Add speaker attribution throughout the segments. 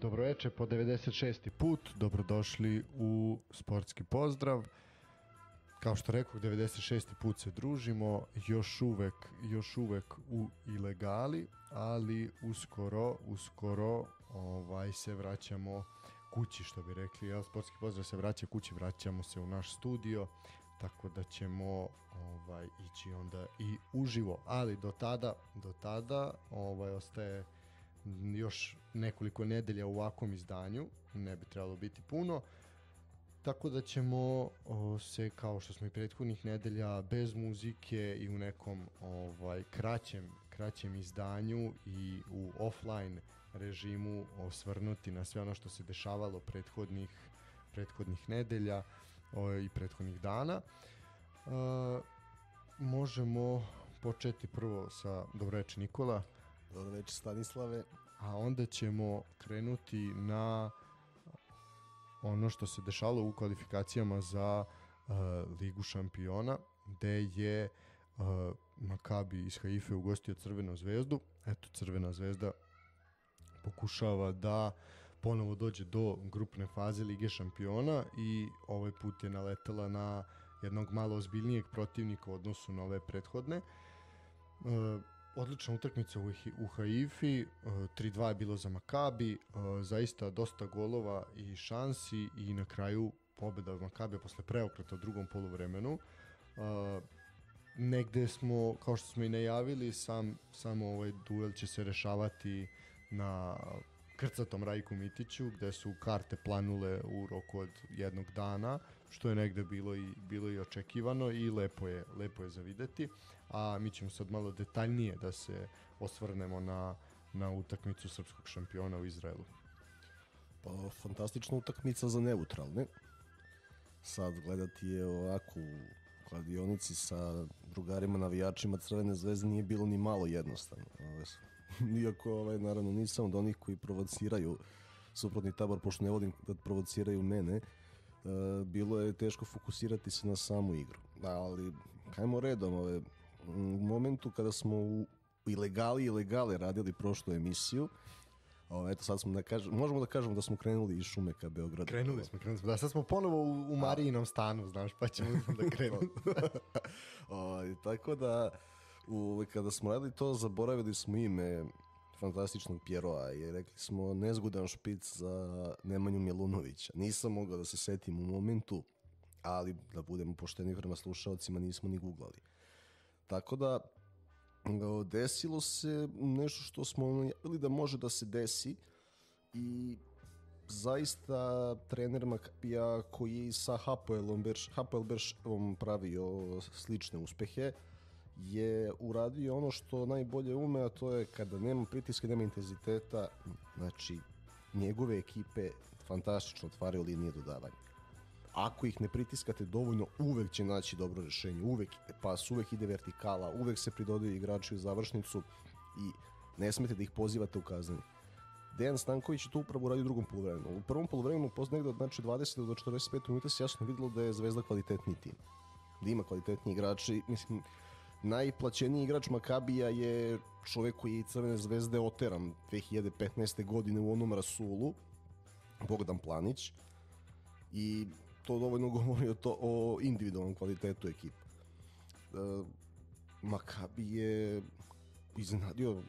Speaker 1: Dobroveče po 96. put, dobrodošli u Sportski pozdrav. Kao što rekao, 96. put se družimo, još uvek u ilegali, ali uskoro se vraćamo kući, što bi rekli. Sportski pozdrav se vraća kući, vraćamo se u naš studio, tako da ćemo ići onda i uživo, ali do tada ostaje još nekoliko nedelja u ovakvom izdanju, ne bi trebalo biti puno, tako da ćemo se, kao što smo i prethodnih nedelja, bez muzike i u nekom kraćem izdanju i u offline režimu osvrnuti na sve ono što se dešavalo prethodnih nedelja i prethodnih dana. Možemo početi prvo sa dobroveče Nikola.
Speaker 2: Dobroveče Stanislave.
Speaker 1: A onda ćemo krenuti na ono što se dešalo u kvalifikacijama za Ligu šampiona, gde je Makabi iz Haife ugostio Crvenu zvezdu. Eto, Crvena zvezda pokušava da ponovo dođe do grupne faze Lige šampiona i ovaj put je naletela na jednog malo ozbiljnijeg protivnika u odnosu na ove prethodne. Odlična utakmica u Haifi, 3-2 je bilo za Makabi, zaista dosta golova i šansi i na kraju pobeda Makabija posle preokreta u drugom poluvremenu. Negde smo, kao što smo i najavili, samo ovaj duel će se rešavati na krcatom Rajku Mitiću, gde su karte planule u roku od jednog dana, što je negde bilo i očekivano i lepo je za videti. A mi ćemo sad malo detaljnije da se osvrnemo na utakmicu srpskog šampiona u Izraelu.
Speaker 2: Pa, fantastična utakmica za neutralne. Sad gledati je ovako u kladionici sa drugarima navijačima Crvene zvezde nije bilo ni malo jednostavno. Iako naravno nisam od onih koji provociraju suprotni tabor, pošto ne volim da provociraju mene, bilo je teško fokusirati se na samu igru. Ali kajmo redom, u momentu kada smo u ilegale radili prošlu emisiju, eto sad smo možemo da kažemo da smo krenuli iz šume ka Beogradu.
Speaker 1: Krenuli smo. Da, sad smo ponovo u Marijinom stanu, znaš, pa ćemo da krenemo.
Speaker 2: Tako da kada smo radili to, zaboravili smo ime fantastičnog Pjeroa i rekli smo nezgodan špic za Nemanju Milunovića. Nisam mogao da se setim u momentu, ali da budemo pošteni prema slušalcima, nismo ni googlali. Tako da desilo se nešto što smo najavili da može da se desi i zaista trener Makabija, koji je sa Hapoel Berševom pravio slične uspehe, je uradio ono što najbolje ume, a to je kada nema pritiska, nema intenziteta, znači njegove ekipe fantastično otvaraju linije dodavanja. Ako ih ne pritiskate dovoljno, uvek će naći dobro rešenje, uvek pas, uvek ide vertikala, uvek se pridodaju igrači u završnicu i ne smete da ih pozivate u kaznanje. Dejan Stanković je to upravo uradio u drugom poluvremenu. U prvom poluvremenu, posle negde od 20 do 45 minuta se jasno videlo da je Zvezda kvalitetniji tim, da ima kvalitetniji igrači. Mislim, najplaćeniji igrač Makabija je čovek koji je Crvene zvezde oteran 2015. godine u onom rasulu, Bogdan Planić, i to dovoljno govori o individualnom kvalitetu ekipa. Makabi je iznenadili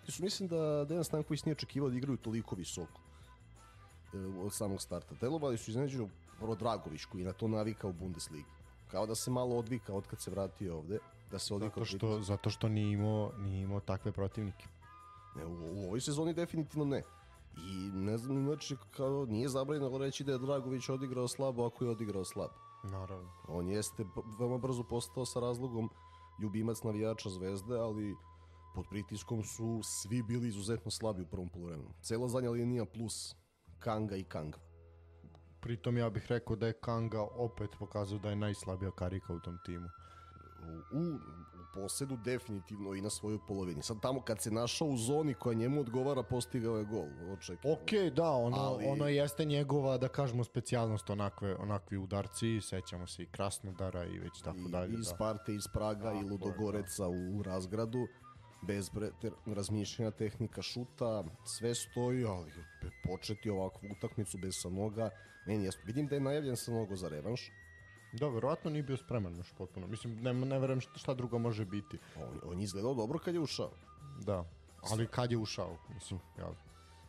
Speaker 2: su, mislim da Dejan Stanković nije očekivao da igraju toliko visoko od samog starta. Delovali su iznenađeno Dragović, koji je na to navikao u Bundesligi. Kao da se malo odvika od kad se vratio ovde.
Speaker 1: Zato što nije imao takve protivnike.
Speaker 2: Ne, u ovoj sezoni definitivno ne. I ne znam, znači, kao nije zabranjeno reći da je Dragović odigrao slabo ako je odigrao slabo.
Speaker 1: Naravno.
Speaker 2: On jeste veoma brzo postao sa razlogom ljubimac navijača Zvezde, ali pod pritiskom su svi bili izuzetno slabi u prvom poluvremenu. Cela zadnja linija plus Kanga i Kanga.
Speaker 1: Pritom ja bih rekao da je Kanga opet pokazao da je najslabija karika u tom timu.
Speaker 2: U posedu definitivno i na svojoj polovini. Sad tamo kad se našao u zoni koja njemu odgovara, postigao je gol.
Speaker 1: Ok, da, ono jeste njegova, da kažemo, specijalnost, onakvi udarci, sećamo se i Krasnodara i već tako dalje.
Speaker 2: I Sparte, iz Praga, i Ludogoreca u Razgradu, bez razmišljanja, tehnika šuta, sve stoji, ali početi ovakvu utakmicu bez Sanoga, vidim da je najavljen Sanogo za revanš.
Speaker 1: Da, verovatno nije bio spreman još potpuno. Mislim, ne verujem šta drugo može biti.
Speaker 2: On je izgledao dobro kad je ušao.
Speaker 1: Da, ali kad je ušao, mislim, ja.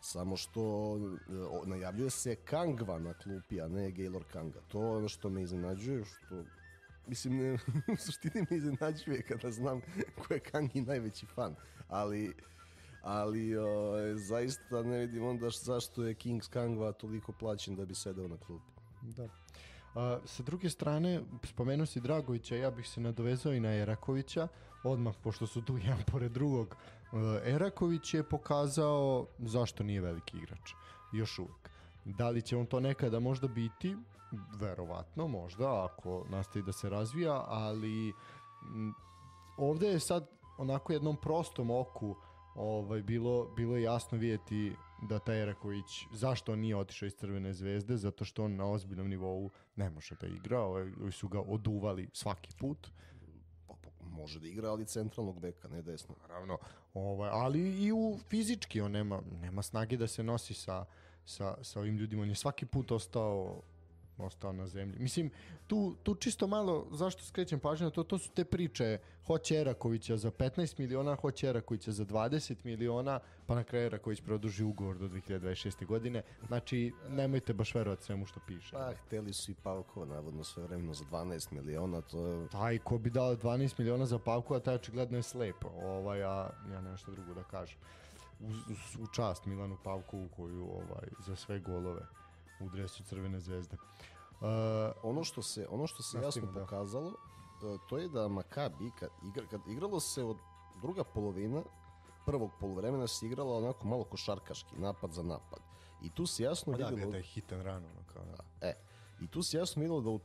Speaker 2: Samo što najavljuje se Kangva na klupi, a ne Gaylor Kanga. To je ono što me iznenađuje, što... Mislim, u suštini me iznenađuje kada znam ko je Kangi najveći fan, ali zaista ne vidim onda zašto je Kings Kangva toliko plaćen da bi sedeo na klupi.
Speaker 1: Da. Sa druge strane, spomenuo si Dragovića, ja bih se nadovezao i na Erakovića, odmah, pošto su tu jedan pored drugog. Eraković je pokazao zašto nije veliki igrač, još uvek. Da li će on to nekada možda biti? Verovatno, možda, ako nastavi da se razvija, ali ovde je sad onako jednom prostom oku bilo je jasno vidjeti da taj Eraković, zašto on nije otišao iz Crvene zvezde, zato što on na ozbiljnom nivou ne može da igra, ovi su ga oduvali svaki put.
Speaker 2: Može da igra, ali centralnog beka, ne desno.
Speaker 1: Naravno, ali i u fizički on nema snage da se nosi sa ovim ljudima, on je svaki put ostao na zemlji. Mislim, tu čisto malo, zašto skrećem pažnju na to su te priče, hoće Erakovića za 15 miliona, hoće Erakovića za 20 miliona, pa na kraju Eraković produži ugovor do 2026. godine. Znači, nemojte baš verovati svemu što piše.
Speaker 2: Pa, hteli su i Pavkova, navodno sve vremeno za 12 miliona, to je...
Speaker 1: Taj ko bi dao 12 miliona za Pavkova, taj očigledno je slep. Ja nemam što drugo da kažem. U čast Milanu Pavkovu koju za sve golove u dresu Crvene zvezde.
Speaker 2: Ono što se jasno pokazalo, to je da Makabi, kad igralo se od druga polovina, prvog poluvremena se igrala onako malo košarkaški, napad za napad. I tu se jasno vidjelo...
Speaker 1: Da je hitan rano.
Speaker 2: I tu se jasno vidjelo da u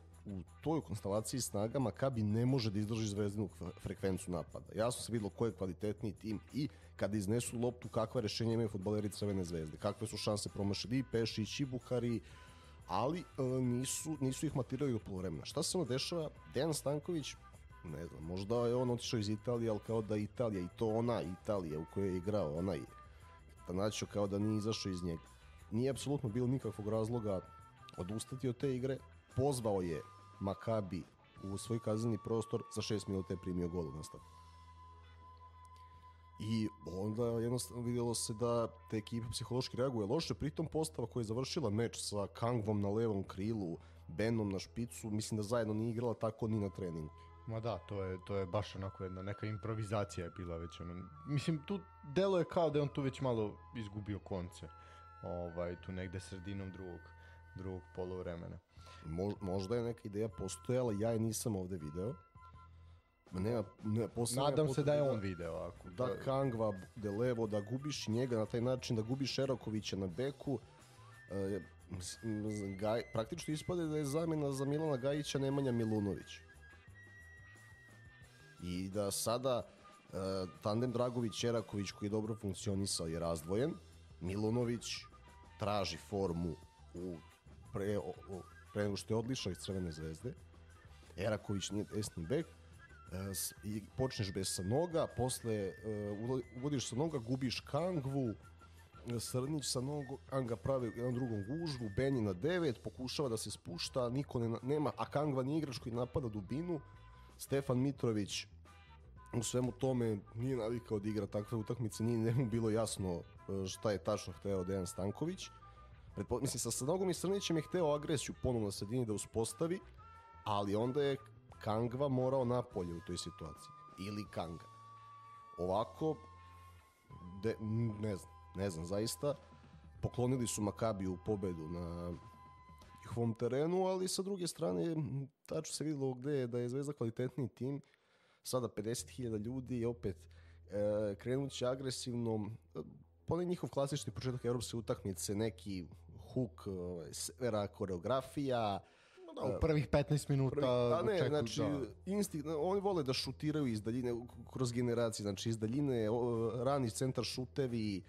Speaker 2: toj konstelaciji snaga Makabi ne može da izdrži zvezdinu frekvencu napada. Jasno se vidjelo ko je kvalitetniji tim i kada iznesu loptu, kakva rešenja imaju fudbaleri Crvene zvezde, kakve su šanse promašili i Pešić i Buhari, ali nisu ih matirali do poluvremena. Šta se ono dešava? Dejan Stanković, ne znam, možda je on otišao iz Italije, ali kao da Italija, i to ona Italija u kojoj je igrao, onaj Tanačio, kao da nije izašao iz njega. Nije apsolutno bilo nikakvog razloga odustati od te igre. Pozvao je Makabi u svoj kazneni prostor, za 6 minuta je primio gol u nastavku. I onda jednostavno vidjelo se da te ekipe psihološki reaguje loše, pritom postava koja je završila meč sa Kangvom na levom krilu, Benom na špicu, mislim da zajedno nije igrala tako ni na treningu.
Speaker 1: Ma da, to je baš onako jedna neka improvizacija je bila već mislim, tu delo je kao da je on tu već malo izgubio konce, tu negde sredinom drugog poluvremena.
Speaker 2: Možda je neka ideja postojala, ja je nisam ovde video.
Speaker 1: Nadam se da je on video.
Speaker 2: Da Kangva de levo, da gubiš njega na taj način, da gubiš Erakovića na beku. Praktično ispade da je zamjena za Milana Gajića Nemanja Milunović. I da sada tandem Dragović-Eraković koji je dobro funkcionisao je razdvojen. Milunović traži formu pre nego što je odlišao iz Crvene zvezde. Eraković nije desni bek. I počneš bez Sanoga, posle uvodiš Sanoga, gubiš Kangvu, Srnić Sanogo, Kanga pravi jedan drugom gužvu, Beni na 9, pokušava da se spušta, niko nema, a Kangva nije igrač koji napada dubinu. Stefan Mitrović u svemu tome nije navikao da igra takve utakmice, nije mu bilo jasno šta je tačno hteo Dejan Stanković. Mislim, sa Sanogom i Srnićem je hteo agresiju ponovno na sredini da uspostavi, ali onda je Kangva morao napolje u toj situaciji. Ili Kanga. Ovako, ne znam, zaista, poklonili su Makabiju pobedu na njihovom terenu, ali sa druge strane, tačno se videlo gde je da je Zvezda kvalitetniji tim, sada 50.000 ljudi i opet krenuće agresivno, ponaj njihov klasični početak evropske utakmice, neki huk, severa, koreografija,
Speaker 1: u prvih 15 minuta
Speaker 2: oni vole da šutiraju iz daljine kroz generacije, znači iz daljine rani centar šutevi,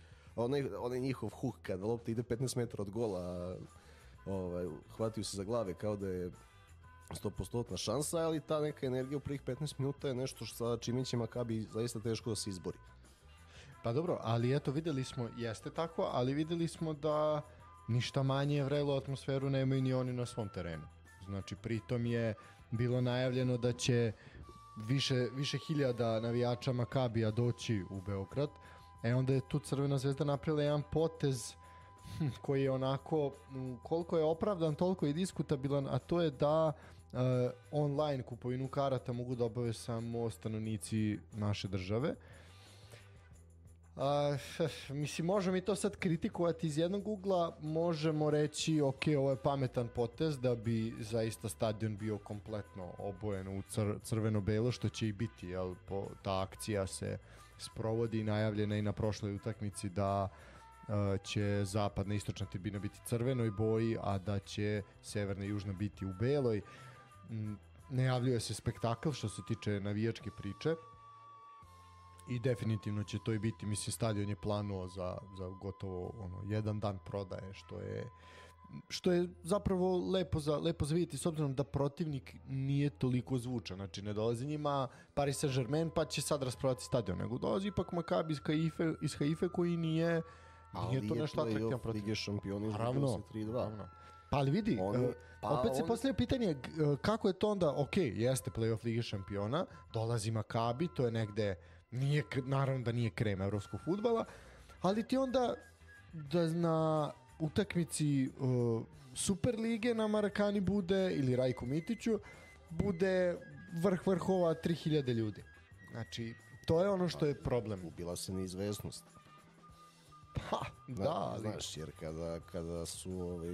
Speaker 2: onaj njihov huk kada lopta ide 15 metara od gola, hvataju se za glave kao da je 100% šansa, ali ta neka energija u prvih 15 minuta je nešto sa čime će Makabi zaista teško da se izbori.
Speaker 1: Pa dobro, ali eto videli smo, jeste tako, ali videli smo da ništa manje vrelu atmosferu nemaju ni oni na svom terenu. Znači, pritom je bilo najavljeno da će više hiljada navijača Makabija doći u Beograd. Onda je tu Crvena zvezda napravila jedan potez koji je onako, koliko je opravdan, toliko je diskutabilan, a to je da online kupovinu karata mogu da obave samo stanovnici naše države. Mislim, možemo mi to sad kritikovati iz jednog ugla, možemo reći ok, ovo je pametan potez da bi zaista stadion bio kompletno obojen u crveno-belo, što će i biti, jel, ta akcija se sprovodi, najavljena i na prošloj utakmici da će zapadna i istočna tribina biti crvenoj boji, a da će severna i južna biti u beloj. Najavljuje se spektakl što se tiče navijačke priče i definitivno će to i biti. Mislim, stadion je planuo za gotovo jedan dan prodaje, što je zapravo lepo za vidjeti, s obzirom da protivnik nije toliko zvučan. Znači, ne dolazi njima Paris Saint-Germain pa će sad rasprodati stadion, nego dolazi ipak Makabi iz Haife koji nije to nešto atraktivan protiv.
Speaker 2: Lige šampioni izgubili se 3-2.
Speaker 1: Pa ali vidi, opet se postavlja pitanje kako je to onda, ok, jeste play-off Lige šampiona, dolazi Makabi, to je negde, naravno da nije krem evropskog fudbala, ali ti onda da na utakmici Super lige na Marakani bude, ili Rajku Mitiću, bude vrh vrhova 3000 ljudi. Znači, to je ono što je problem.
Speaker 2: Ubila se neizvesnost.
Speaker 1: Pa, da, ali...
Speaker 2: Znaš, jer kada su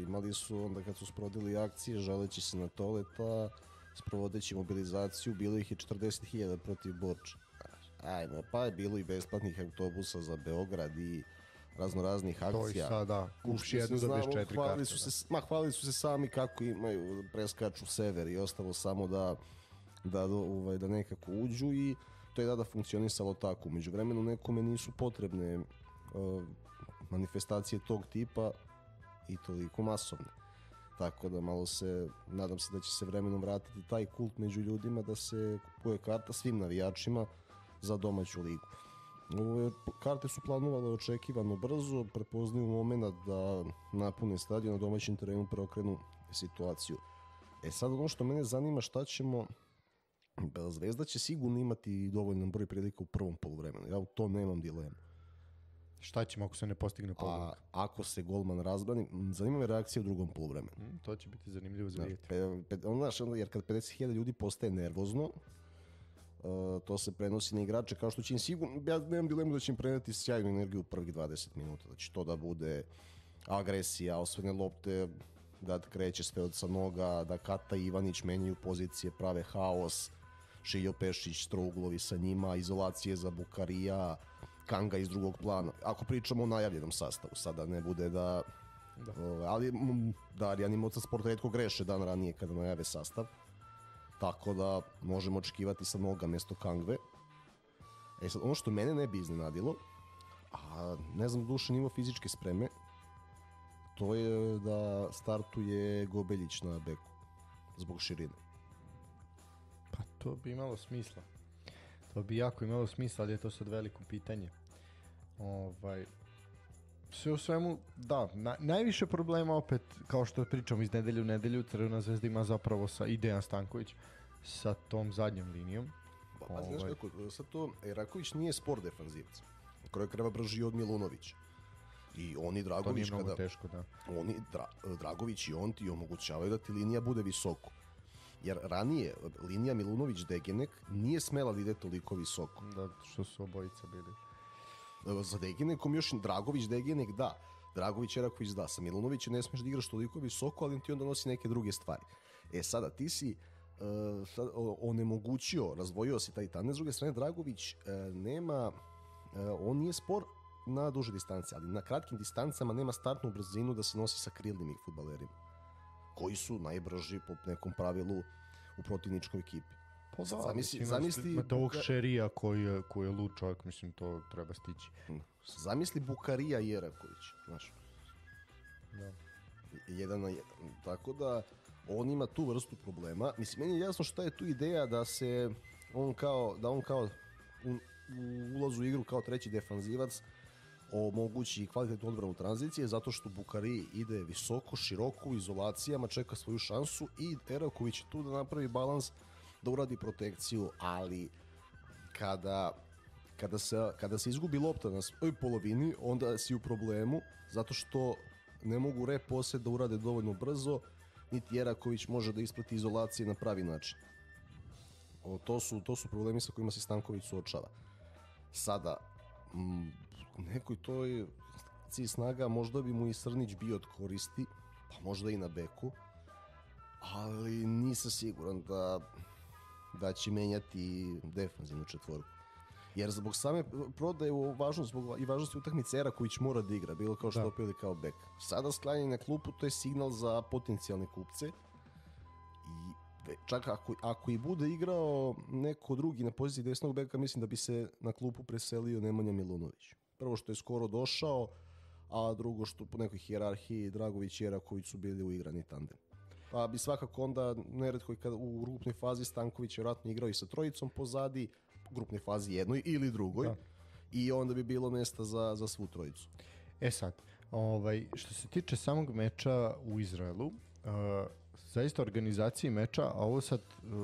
Speaker 2: imali su, onda kad su sprovodili akcije žaleći se na Toleta, sprovodeći mobilizaciju, bilo ih je 40.000 protiv Borča. Ajme, pa je bilo i besplatnih autobusa za Beograd i raznoraznih akcija.
Speaker 1: To i sada, kupiš jednu za 24 karte.
Speaker 2: Hvalili su se sami kako imaju, preskaču sever i ostalo samo da nekako uđu i to je tada funkcionisalo tako. Među vremenu nekome nisu potrebne manifestacije tog tipa i toliko masovne. Tako da nadam se da će se vremenom vratiti taj kult među ljudima, da se kupuje karta svim navijačima za domaću ligu. Ove karte su planovale očekivano brzo, prepoznaju moment da napune stadion, na domaćem terenu preokrenu situaciju. Sad ono što mene zanima, šta ćemo, Zvezda će sigurno imati dovoljan broj prilika u prvom poluvremenu, ja u to nemam dilemu.
Speaker 1: Šta ćemo ako se ne postigne poluvreme?
Speaker 2: Ako se golman razbrani, zanima me reakcija u drugom poluvremenu.
Speaker 1: To će biti zanimljivo za vidjeti.
Speaker 2: Jer kad 50.000 ljudi postaje nervozno, to se prenosi na igrače, kao što će im sigurno, ja nemam dilemu da će im preneti sjajnu energiju u prvih 20 minuta, da će to da bude agresija, osvojene lopte, da kreće sve od sa noga, da Kata i Ivanić menjaju pozicije, prave haos, Šiljo Pešić, trouglovi sa njima, izolacije za Bukarija, Kanga iz drugog plana. Ako pričamo o najavljenom sastavu, sada ne bude da. Ali Darjan i Moca Sport retko greše dan ranije kada najave sastav. Tako da možemo očekivati sa noga mjesto Kangve. Sad, ono što mene ne bi iznenadilo, a ne znam duše nivo fizičke spreme, to je da startuje Gobeljić na beku zbog širine.
Speaker 1: Pa to bi imalo smisla. To bi jako imalo smisla, ali je to sad veliko pitanje. Sve u svemu, da, najviše problema opet, kao što pričamo iz nedelju u nedelju, Crvena zvezda ima zapravo i Dejan Stanković sa tom zadnjom linijom.
Speaker 2: Pa znaš kako, sad to, Raković nije spor defanzivac. Kroj kreva brži od Milunovića. I oni Dragović,
Speaker 1: to nije mnogo teško, da.
Speaker 2: Oni, Dragović i on ti omogućavaju da ti linija bude visoko. Jer ranije linija Milunović-Degenek nije smela da ide toliko visoko.
Speaker 1: Da, što su obojica bili.
Speaker 2: Za Degenekom još Dragović-Degenek da. Dragović-Eraković da. Sa Milunovićem ne smeš da igraš toliko visoko, ali ti onda nosi neke druge stvari. Sada ti si onemogućio, razvojio si taj tandem. S druge strane, Dragović on nije spor na duže distance, ali na kratkim distancama nema startnu brzinu da se nosi sa krilnim fudbalerima, koji su najbrži po nekom pravilu u protivničkoj ekipi.
Speaker 1: Pa da, zamisli tog Šerija koji je lud čovjek, mislim, to treba stići.
Speaker 2: Zamisli Bukarija i Eraković, znaš.
Speaker 1: Da.
Speaker 2: Jedan na jedan. Tako da on ima tu vrstu problema. Mislim, meni je jasno šta je tu ideja da se on kao u ulazu u igru kao treći defanzivac omogući kvalitetnu odbranu tranzicije, zato što Bukari ide visoko, široko, u izolacijama, čeka svoju šansu i Eraković je tu da napravi balans, da uradi protekciju, ali kada se izgubi lopta na svojoj polovini, onda si u problemu, zato što ne mogu posed da urade dovoljno brzo, niti Eraković može da isprati izolacije na pravi način. To su problemi sa kojima se Stanković suočava. Sada, nekoj toj akciji snaga možda bi mu i Srnić bio od koristi, pa možda i na beku, ali nisam siguran da će menjati defanzivnu četvorku. Jer zbog same prodaje i važnosti utakmice Eraković mora da igra, bilo kao što opet ili kao bek. Sada sklanjanje na klupu, to je signal za potencijalne kupce i čak ako i bude igrao neko drugi na poziciji desnog beka, mislim da bi se na klupu preselio Nemanja Milunović. Prvo što je skoro došao, a drugo što po nekoj hijerarhiji Dragović i Eraković su bili uigrani tandem. Pa bi svakako onda neretko kada u grupnoj fazi Stanković vjerojatno igrao i sa trojicom pozadi, u grupnoj fazi jednoj ili drugoj, i onda bi bilo mesta za svu trojicu.
Speaker 1: Sad, što se tiče samog meča u Izraelu, zaista organizaciji meča, a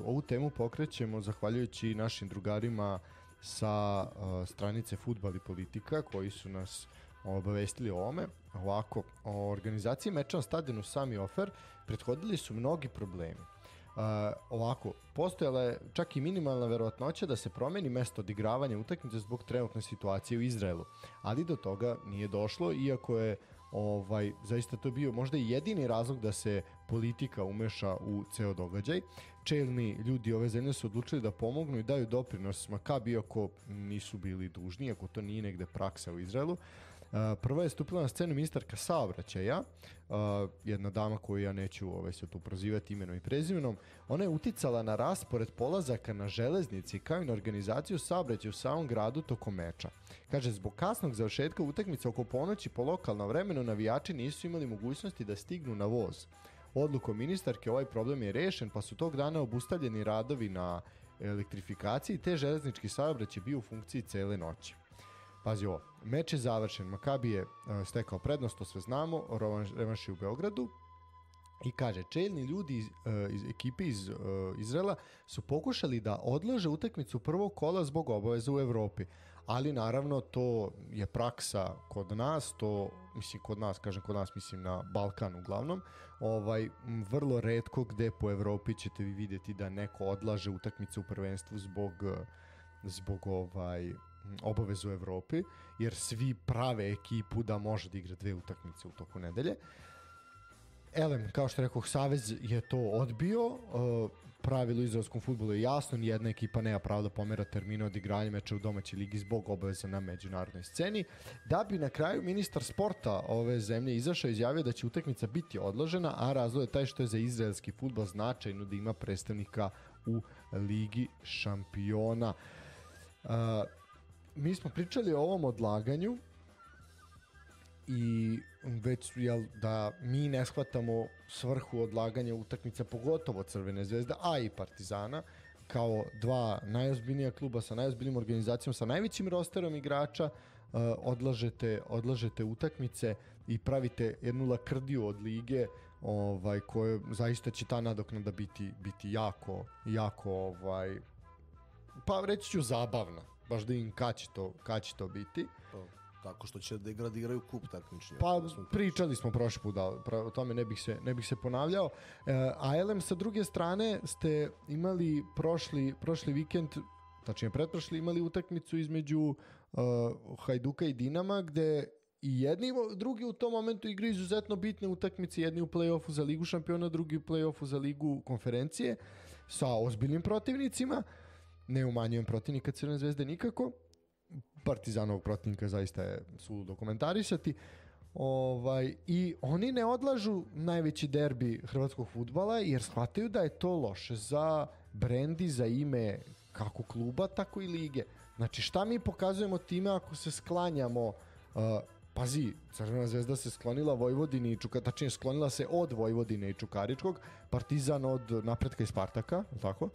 Speaker 1: ovu temu pokrećemo zahvaljujući našim drugarima sa stranice Fudbal i politika koji su nas obavestili o ovome. Ovako, o organizaciji meča na stadionu Sami Ofer prethodili su mnogi problemi. Postojala je čak i minimalna verovatnoća da se promeni mesto odigravanja utakmice zbog trenutne situacije u Izraelu, ali do toga nije došlo, iako je zaista to bio možda i jedini razlog da se politika umeša u ceo događaj. Čelni ljudi ove zemlje su odlučili da pomognu i daju doprinos Makabi, iako nisu bili dužni, iako to nije negde praksa u Izraelu. Prva je stupila na scenu ministarka saobraćaja, jedna dama koju ja neću se tu prozivati imenom i prezimenom. Ona je uticala na raspored polazaka na železnici kao i na organizaciju saobraćaja u samom gradu tokom meča. Kaže, zbog kasnog završetka utakmice oko ponoći po lokalnom vremenu navijači nisu imali mogućnosti da stignu na voz. Odlukom ministarke ovaj problem je rešen, pa su tog dana obustavljeni radovi na elektrifikaciji, te železnički saobraćaj bio u funkciji cele noći. Pazi ovo, meč je završen, Makabi je stekao prednost, to sve znamo, revanš je u Beogradu i kaže, čelni ljudi iz ekipe iz Izraela su pokušali da odlože utakmicu prvog kola zbog obaveza u Evropi, ali naravno to je praksa kod nas, mislim na Balkan uglavnom, vrlo retko gde po Evropi ćete vi vidjeti da neko odlaže utakmicu u prvenstvu zbog obavezu u Evropi, jer svi prave ekipu da može da igra 2 utakmice u toku nedelje. Elem, kao što rekao, Savez je to odbio. Pravilo u izraelskom fudbalu je jasno, nijedna ekipa nema pravo da pomera termine od igranja meča u domaćoj ligi zbog obaveza na međunarodnoj sceni. Da bi na kraju ministar sporta ove zemlje izašao i izjavio da će utakmica biti odložena, a razlog je taj što je za izraelski fudbal značajno da ima predstavnika u Ligi šampiona. Mi smo pričali o ovom odlaganju i već da mi ne shvatamo svrhu odlaganja utakmica, pogotovo Crvene zvezde, a i Partizana, kao dva najozbiljnija kluba sa najozbiljnijim organizacijom, sa najvećim rosterom igrača, odlažete utakmice i pravite jednu lakrdiju od lige, koje zaista će ta nadoknada biti jako pa reći ću zabavna. Baš da im kad će to biti.
Speaker 2: Tako što će degradiraju kup takmičnja.
Speaker 1: Pa pričali smo prošli put, o tome ne bih se ponavljao. A Elem, sa druge strane ste imali prošli vikend, tačnije pretprošli, imali utakmicu između Hajduka i Dinama, gde i jedni i drugi u tom momentu igraju izuzetno bitne utakmice, jedni u play-offu za Ligu šampiona, drugi u play-offu za Ligu konferencije, sa ozbiljnim protivnicima. Ne umanjujem protivnika Crvene zvezde nikako. Partizanovog protivnika zaista je suludo komentarisati. I oni ne odlažu najveći derbi hrvatskog fudbala jer shvataju da je to loše za brend i za ime kako kluba, tako i lige. Znači, šta mi pokazujemo time ako se sklanjamo? Pazi, Crvena zvezda se sklonila Vojvodini i tačnije sklonila se od Vojvodine i Čukaričkog, Partizan od Napretka i Spartaka, tako?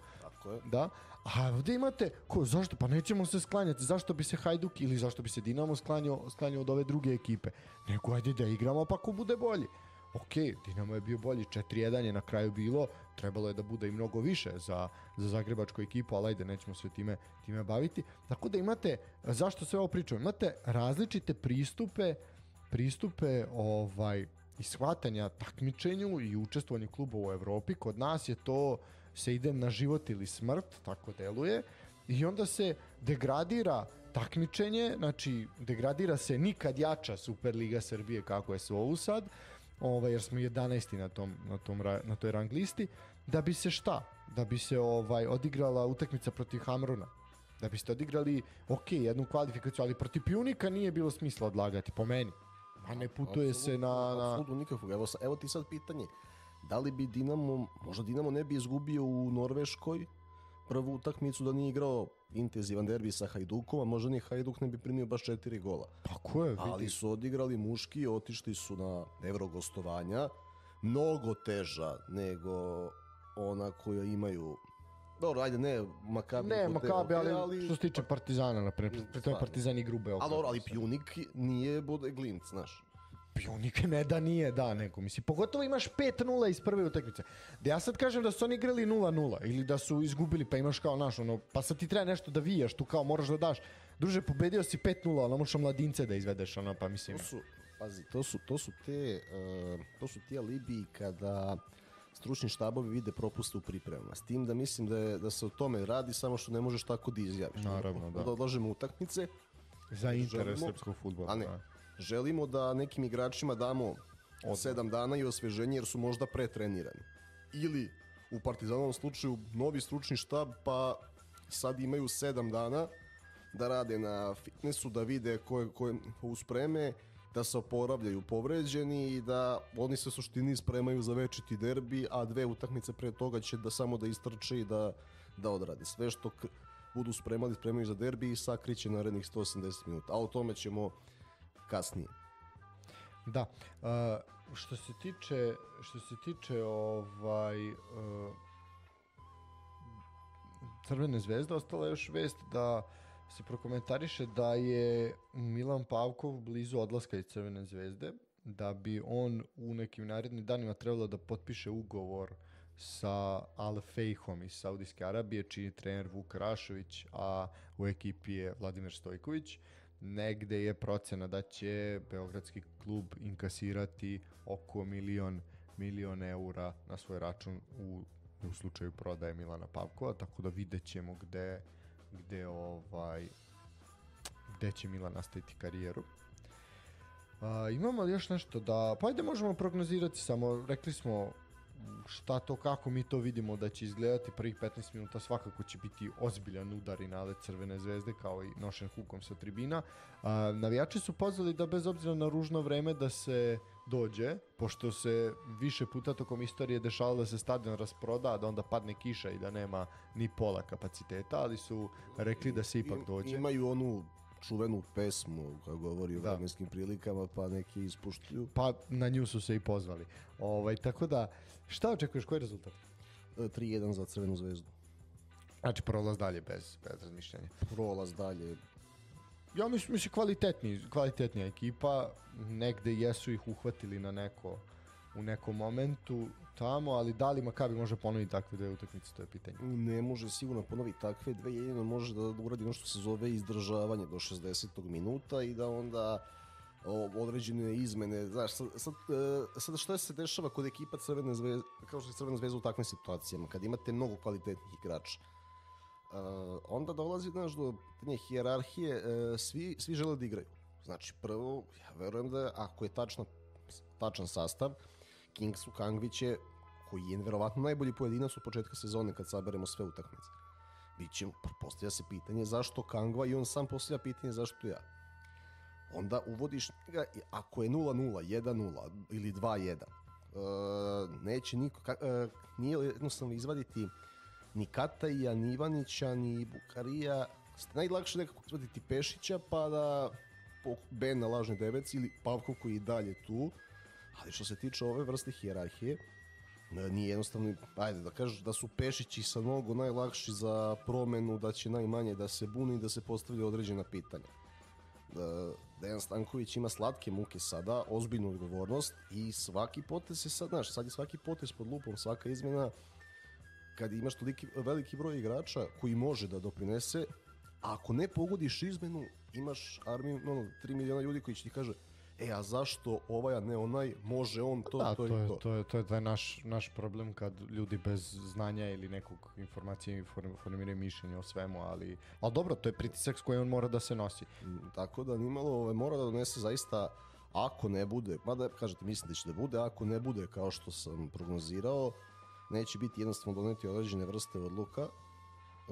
Speaker 2: Tako je.
Speaker 1: Da. A ovdje imate, zašto? Pa nećemo se sklanjati. Zašto bi se Hajduk ili zašto bi se Dinamo sklanjao od ove druge ekipe? Nego ajde da igramo pa ko bude bolji. Ok, Dinamo je bio bolji, 4-1 je na kraju bilo, trebalo je da bude i mnogo više za zagrebačku ekipu, ali ajde, nećemo se time baviti. Tako da imate, zašto sve ovo pričam? Imate različite pristupe i shvatanja takmičenju i učestvovanju klubova u Evropi. Kod nas je to se ide na život ili smrt, tako deluje, i onda se degradira takmičenje, znači degradira se nikad jača Superliga Srbije kako je se ovu sad, jer smo 11. na toj rang listi, da bi se šta? Da bi se odigrala utakmica protiv Hamruna. Da biste odigrali, jednu kvalifikaciju, ali protiv Pjunika nije bilo smisla odlagati, po meni. A ne putuje se na...
Speaker 2: Apsolutno nikakvog. Evo ti sad pitanje. Da li bi možda Dinamo ne bi izgubio u Norveškoj prvu utakmicu da nije igrao intenzivan derbi sa Hajdukom, a možda ni Hajduk ne bi primio baš 4 gola.
Speaker 1: Tako je, vidi.
Speaker 2: Ali su odigrali muški, otišli su na Evrogostovanja, mnogo teža nego ona koja imaju... Dobro, ajde, ne Makabi.
Speaker 1: Ne, Makabi, ali što se tiče Partizana, naprimjer, to je Partizan i grube.
Speaker 2: Ali Pjunik nije bude Glint, znaš.
Speaker 1: Pjunik ne da nije, da, neko misli. Pogotovo imaš 5-0 iz prve utakmice. Da ja sad kažem da su oni igrali 0-0 ili da su izgubili, pa imaš kao naš, pa sad ti treba nešto da vijaš, tu kao moraš da daš. Druže, pobedio si 5-0, ono možeš Mladince da izvedeš, pa mislim.
Speaker 2: To su ti alibi kada stručni štabovi vide propuste u pripremama. S tim da mislim da se o tome radi, samo što ne možeš tako da izjaviš.
Speaker 1: Naravno, da.
Speaker 2: Da odložimo utakmice.
Speaker 1: Za interes srpskog fudbala.
Speaker 2: A ne, želimo da nekim igračima damo 7 dana i osveženje jer su možda pretrenirani. Ili u Partizanovom slučaju novi stručni štab, pa sad imaju 7 dana da rade na fitnessu, da vide koje uspreme, da se oporavljaju povređeni i da oni se u suštini spremaju za večiti derbi, a 2 utakmice pre toga će samo da istrče i da odrade. Sve što budu spremaju za derbi i sakriće narednih 180 minuta. A o tome ćemo kasnije.
Speaker 1: Da. Što se tiče Crvene zvezde, ostala je još vest da se prokomentariše da je Milan Pavkov blizu odlaska iz Crvene zvezde, da bi on u nekim narednim danima trebalo da potpiše ugovor sa Al Fejhom iz Saudijske Arabije, čiji je trener Vuk Rašović, a u ekipi je Vladimir Stojković. Negde je procena da će beogradski klub inkasirati oko milion eura na svoj račun u slučaju prodaje Milana Pavkova, tako da vidjet ćemo gde će Milan nastaviti karijeru. Imamo li još nešto pa ajde možemo prognozirati, samo rekli smo šta to, kako mi to vidimo da će izgledati prvih 15 minuta, svakako će biti ozbiljan udar i nalet Crvene zvezde kao i nošen hukom sa tribina. Navijači su pozvali da bez obzira na ružno vreme da se dođe, pošto se više puta tokom istorije dešavalo da se stadion rasproda, da onda padne kiša i da nema ni pola kapaciteta, ali su rekli da se ipak dođe.
Speaker 2: Imaju onu čuvenu pesmu koja govori o vremenskim prilikama, pa neki ispuštuju.
Speaker 1: Pa na nju su se i pozvali. Tako da, šta očekuješ, koji je rezultat?
Speaker 2: 3-1 za Crvenu zvezdu.
Speaker 1: Znači prolaz dalje bez razmišljanja.
Speaker 2: Prolaz dalje.
Speaker 1: Ja mislim kvalitetnija ekipa, negde jesu ih uhvatili u nekom momentu tamo, ali da li Makabi može ponoviti takve 2 utakmice, to je pitanje.
Speaker 2: Ne može sigurno ponoviti takve 2, jedino može da uradi ono što se zove izdržavanje do 60. minuta i da onda određene izmene, znaš, sad što se dešava kod ekipa Crvene zvezde, kao što je Crvena zvezda u takvim situacijama, kad imate mnogo kvalitetnih igrača, onda dolazi do pitanja hijerarhije, svi žele da igraju. Znači, prvo, ja verujem da ako je tačan sastav, Kingsu Kangviće, koji je verovatno najbolji pojedinac od početka sezone kad saberemo sve utakmice. Postavlja se pitanje zašto Kangva i on sam postavlja pitanje zašto ja. Onda uvodiš njega, ako je 0-0, 1-0 ili 2-1, neće niko, nije jednostavno izvaditi ni Kataija, ni Ivanića, ni Bukarija. Najlakše nekako izvaditi Pešića pa da Ben na lažnoj deveci ili Pavkov koji je dalje tu. Ali što se tiče ove vrste hijerarhije, Nije jednostavno, ajde da kažeš da su Pešići sa nogu najlakši za promenu, da će najmanje da se buni i da se postavlja određena pitanja. Dejan Stanković ima slatke muke sada, ozbiljnu odgovornost i svaki potez je sad, znaš, sad je svaki potez pod lupom, svaka izmena, kad imaš toliki veliki broj igrača koji može da doprinese, a ako ne pogodiš izmenu, imaš armiju, 3 miliona ljudi koji će ti kaže a zašto ovaj, a ne onaj, može on to,
Speaker 1: da,
Speaker 2: to i to.
Speaker 1: To je taj naš problem kad ljudi bez znanja ili nekog informacije formiraju mišljenje o svemu, ali dobro, to je pritisak s kojim on mora da se nosi.
Speaker 2: Tako da nimalo mora da donese zaista, ako ne bude, mada kažete mislim da će da bude, ako ne bude kao što sam prognozirao, neće biti jednostavno doneti određene vrste odluka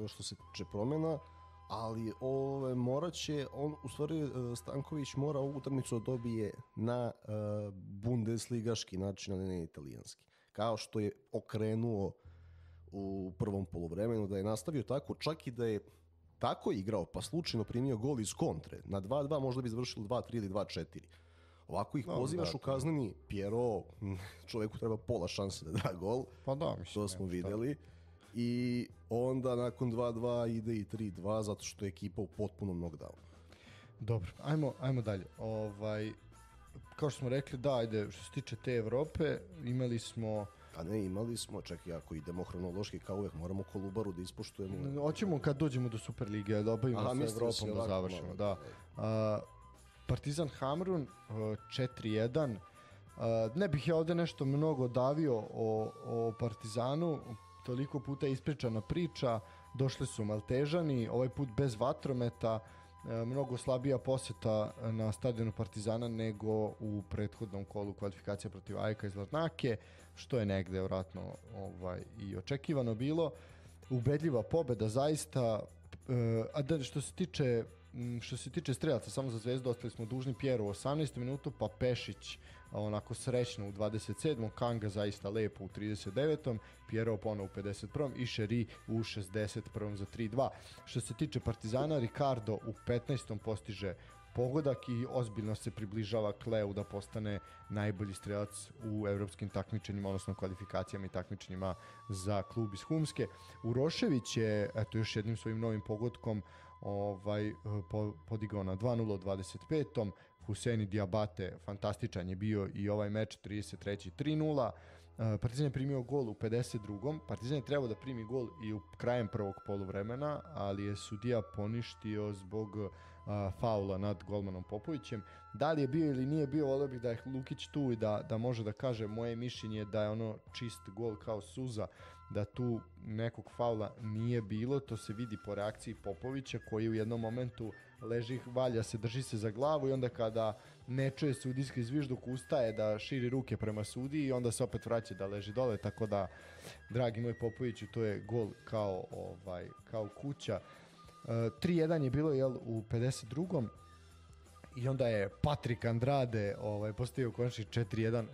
Speaker 2: što se tiče promjena, ali morat će, u stvari Stanković mora ovu utakmicu da dobije na bundesligaški način, a ne italijanski. Kao što je okrenuo u prvom poluvremenu, da je nastavio tako, čak i da je tako igrao, pa slučajno primio gol iz kontre, na 2-2 možda bi završilo 2-3 ili 2-4. Ovako ih pozivaš u kazneni, Piero, čoveku treba pola šanse da da gol,
Speaker 1: pa da, mislim,
Speaker 2: to smo vidjeli. I onda nakon 2-2 ide i 3-2 zato što je ekipa u potpunom knockdownu.
Speaker 1: Dobro, ajmo dalje. Kao što smo rekli, da, ajde, što se tiče te Evrope, imali smo,
Speaker 2: čekaj, ako idemo hronološki kao uvek, moramo Kolubaru da ispoštujemo.
Speaker 1: Hoćemo kad dođemo do Super lige, da obavimo sa Evropom da završimo. Da. Partizan Hamrun 4-1. Ne bih ja ovde nešto mnogo davio o Partizanu, toliko puta je ispričana priča, došli su Maltežani, ovaj put bez vatrometa, mnogo slabija poseta na stadionu Partizana nego u prethodnom kolu kvalifikacija protiv AEK iz Larnake, što je negde vjerojatno i očekivano bilo. Ubedljiva pobeda zaista, a da što se tiče strelaca, samo za Zvezdu ostali smo dužni Pjeru u 18. minutu, pa Pešić onako srećno u 27. Kanga zaista lepo u 39. Pjero ponovo u 51. i Šeri u 61. za 3-2. Što se tiče Partizana, Ricardo u 15. postiže pogodak i ozbiljno se približava Kleu da postane najbolji strelac u evropskim takmičenjima, odnosno kvalifikacijama i takmičenjima za klub iz Humske. Urošević je, eto, još jednim svojim novim pogodkom podigao na 2-0 u 25. Huseni Diabate, fantastičan je bio i ovaj meč, 33. 3-0. Partizan je primio gol u 52. Partizan je trebao da primi gol i u krajem prvog poluvremena, ali je sudija poništio zbog faula nad golmanom Popovićem. Da li je bio ili nije bio, volio bih da je Lukić tu i da može da kaže. Moje mišljenje je da je ono čist gol kao suza, da tu nekog faula nije bilo. To se vidi po reakciji Popovića koji u jednom momentu leži, valja se, drži se za glavu i onda kada ne čuje sudijski zvižduk ustaje da širi ruke prema sudiji i onda se opet vraća da leži dole, tako da, dragi moj Popoviću, to je gol kao kuća. 3-1 je bilo u 52. I onda je Patrik Andrade postavio konačni 4-1,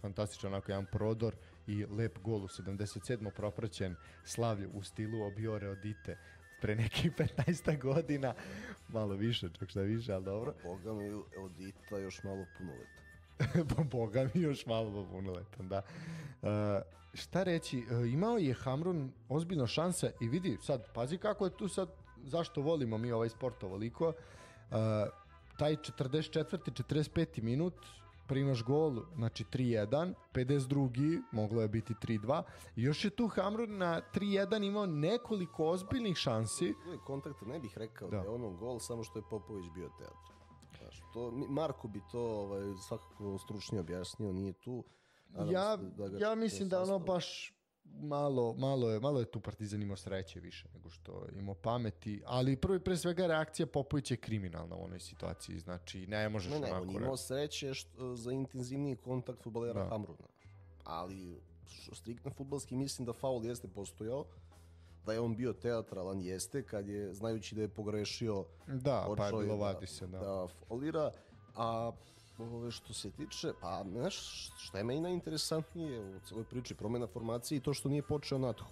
Speaker 1: fantastičan onako jedan prodor i lep gol u 77. propraćen slavlju u stilu Obiore Odite pre nekih 15 godina, malo više, čak šta više, ali dobro.
Speaker 2: Boga mi Odita još malo punoletan.
Speaker 1: Boga mi još malo punoletan, da. Šta reći, imao je Hamrun ozbiljno šanse i vidi sad, pazi kako je tu sad, zašto volimo mi ovaj sport ovoliko, taj 44. 45. minut primaš gol, znači 3-1, 52. moglo je biti 3-2 i još je tu Hamrun na 3-1 imao nekoliko ozbiljnih šansi.
Speaker 2: Kontakt ne bih rekao da je ono gol, samo što je Popović bio teatro. Marko bi to svakako stručnije objasnio, nije tu.
Speaker 1: Ja mislim da ono baš malo je tu Partizan imao sreće više nego što imao pameti, ali pre svega reakcija Popovića je kriminalna u onoj situaciji, znači ne možeš onako...
Speaker 2: On imao sreće za intenzivniji kontakt fudbalera Hamruna, ali striktno fudbalski mislim da faul jeste postojao, da je on bio teatralan jeste, kad je, znajući da je pogrešio,
Speaker 1: pa je bilo vadi se,
Speaker 2: da faulira, a što se tiče, pa znaš šta je meni najinteresantnije u celoj priči, promjena formacije i to što nije počeo Natho.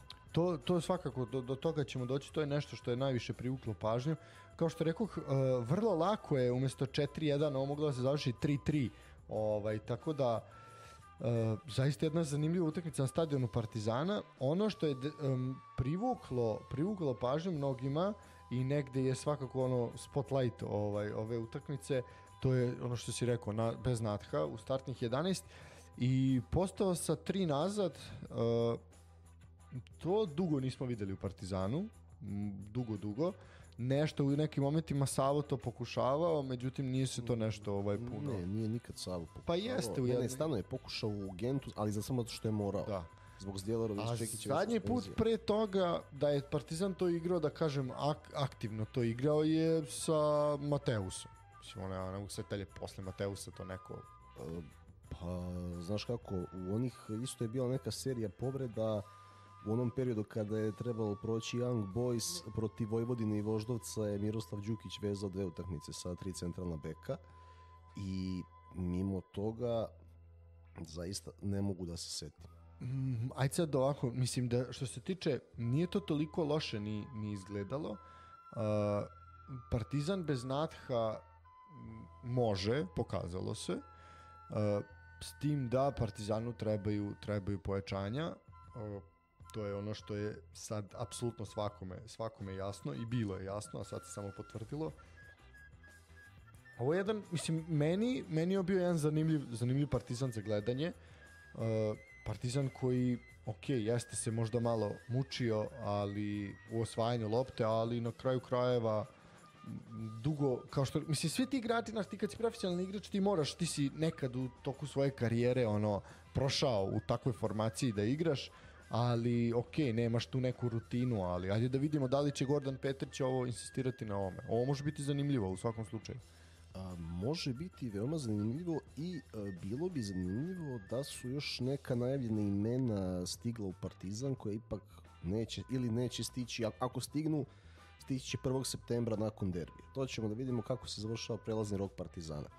Speaker 1: To je svakako, do toga ćemo doći, to je nešto što je najviše privuklo pažnju. Kao što rekoh, vrlo lako je umjesto 4-1 ovo moglo da se završi 3-3, tako da Zaista jedna zanimljiva utakmica na stadionu Partizana. Ono što je privuklo pažnju mnogima i negde je svakako ono spotlight ove utakmice, to je ono što si rekao, bez Natha u startnih 11 i postao sa 3 nazad. To dugo nismo videli u Partizanu, dugo. Nešto u nekim momentima Savo to pokušavao, međutim nije se to nešto puno.
Speaker 2: Ne, nije nikad Savo pokušavao.
Speaker 1: Pa jeste u jednom.
Speaker 2: Ne, stano je pokušao u Gentu, ali za samo što je morao.
Speaker 1: Da.
Speaker 2: Zbog Zdjelarovića, Čekića.
Speaker 1: A zadnji put pre toga da je Partizan to igrao, da kažem aktivno to igrao, je sa Mateusom. Mislim, ne mogu se telje posle Mateusa to neko...
Speaker 2: Pa, znaš kako, u onih isto je bila neka serija povreda u onom periodu kada je trebalo proći Young Boys protiv Vojvodine i Voždovca je Miroslav Đukić vezao 2 utakmice sa 3 centralna beka i mimo toga zaista ne mogu da se setim.
Speaker 1: Ajde sad ovako, mislim da što se tiče, nije to toliko loše ni izgledalo. Partizan bez Natha može, pokazalo se, s tim da Partizanu trebaju pojačanja. To je ono što je sad apsolutno svakome jasno i bilo je jasno, a sad se samo potvrdilo. Ovo je jedan, mislim, meni je bio jedan zanimljiv Partizan za gledanje. Partizan koji, jeste se možda malo mučio, ali u osvajanju lopte, ali na kraju krajeva dugo, kao što, mislim, svi ti igrači, ti kad si profesionalni igrač, ti si nekad u toku svoje karijere prošao u takvoj formaciji da igraš, ali nemaš tu neku rutinu, ali ajde da vidimo da li će Gordan Petrić ovo insistirati na ovome. Ovo može biti zanimljivo u svakom slučaju.
Speaker 2: Može biti veoma zanimljivo i bilo bi zanimljivo da su još neka najavljena imena stigla u Partizan koja ipak neće stići, ako stignu stići će 1. septembra nakon derbija. To ćemo da vidimo kako se završava prelazni rok Partizana.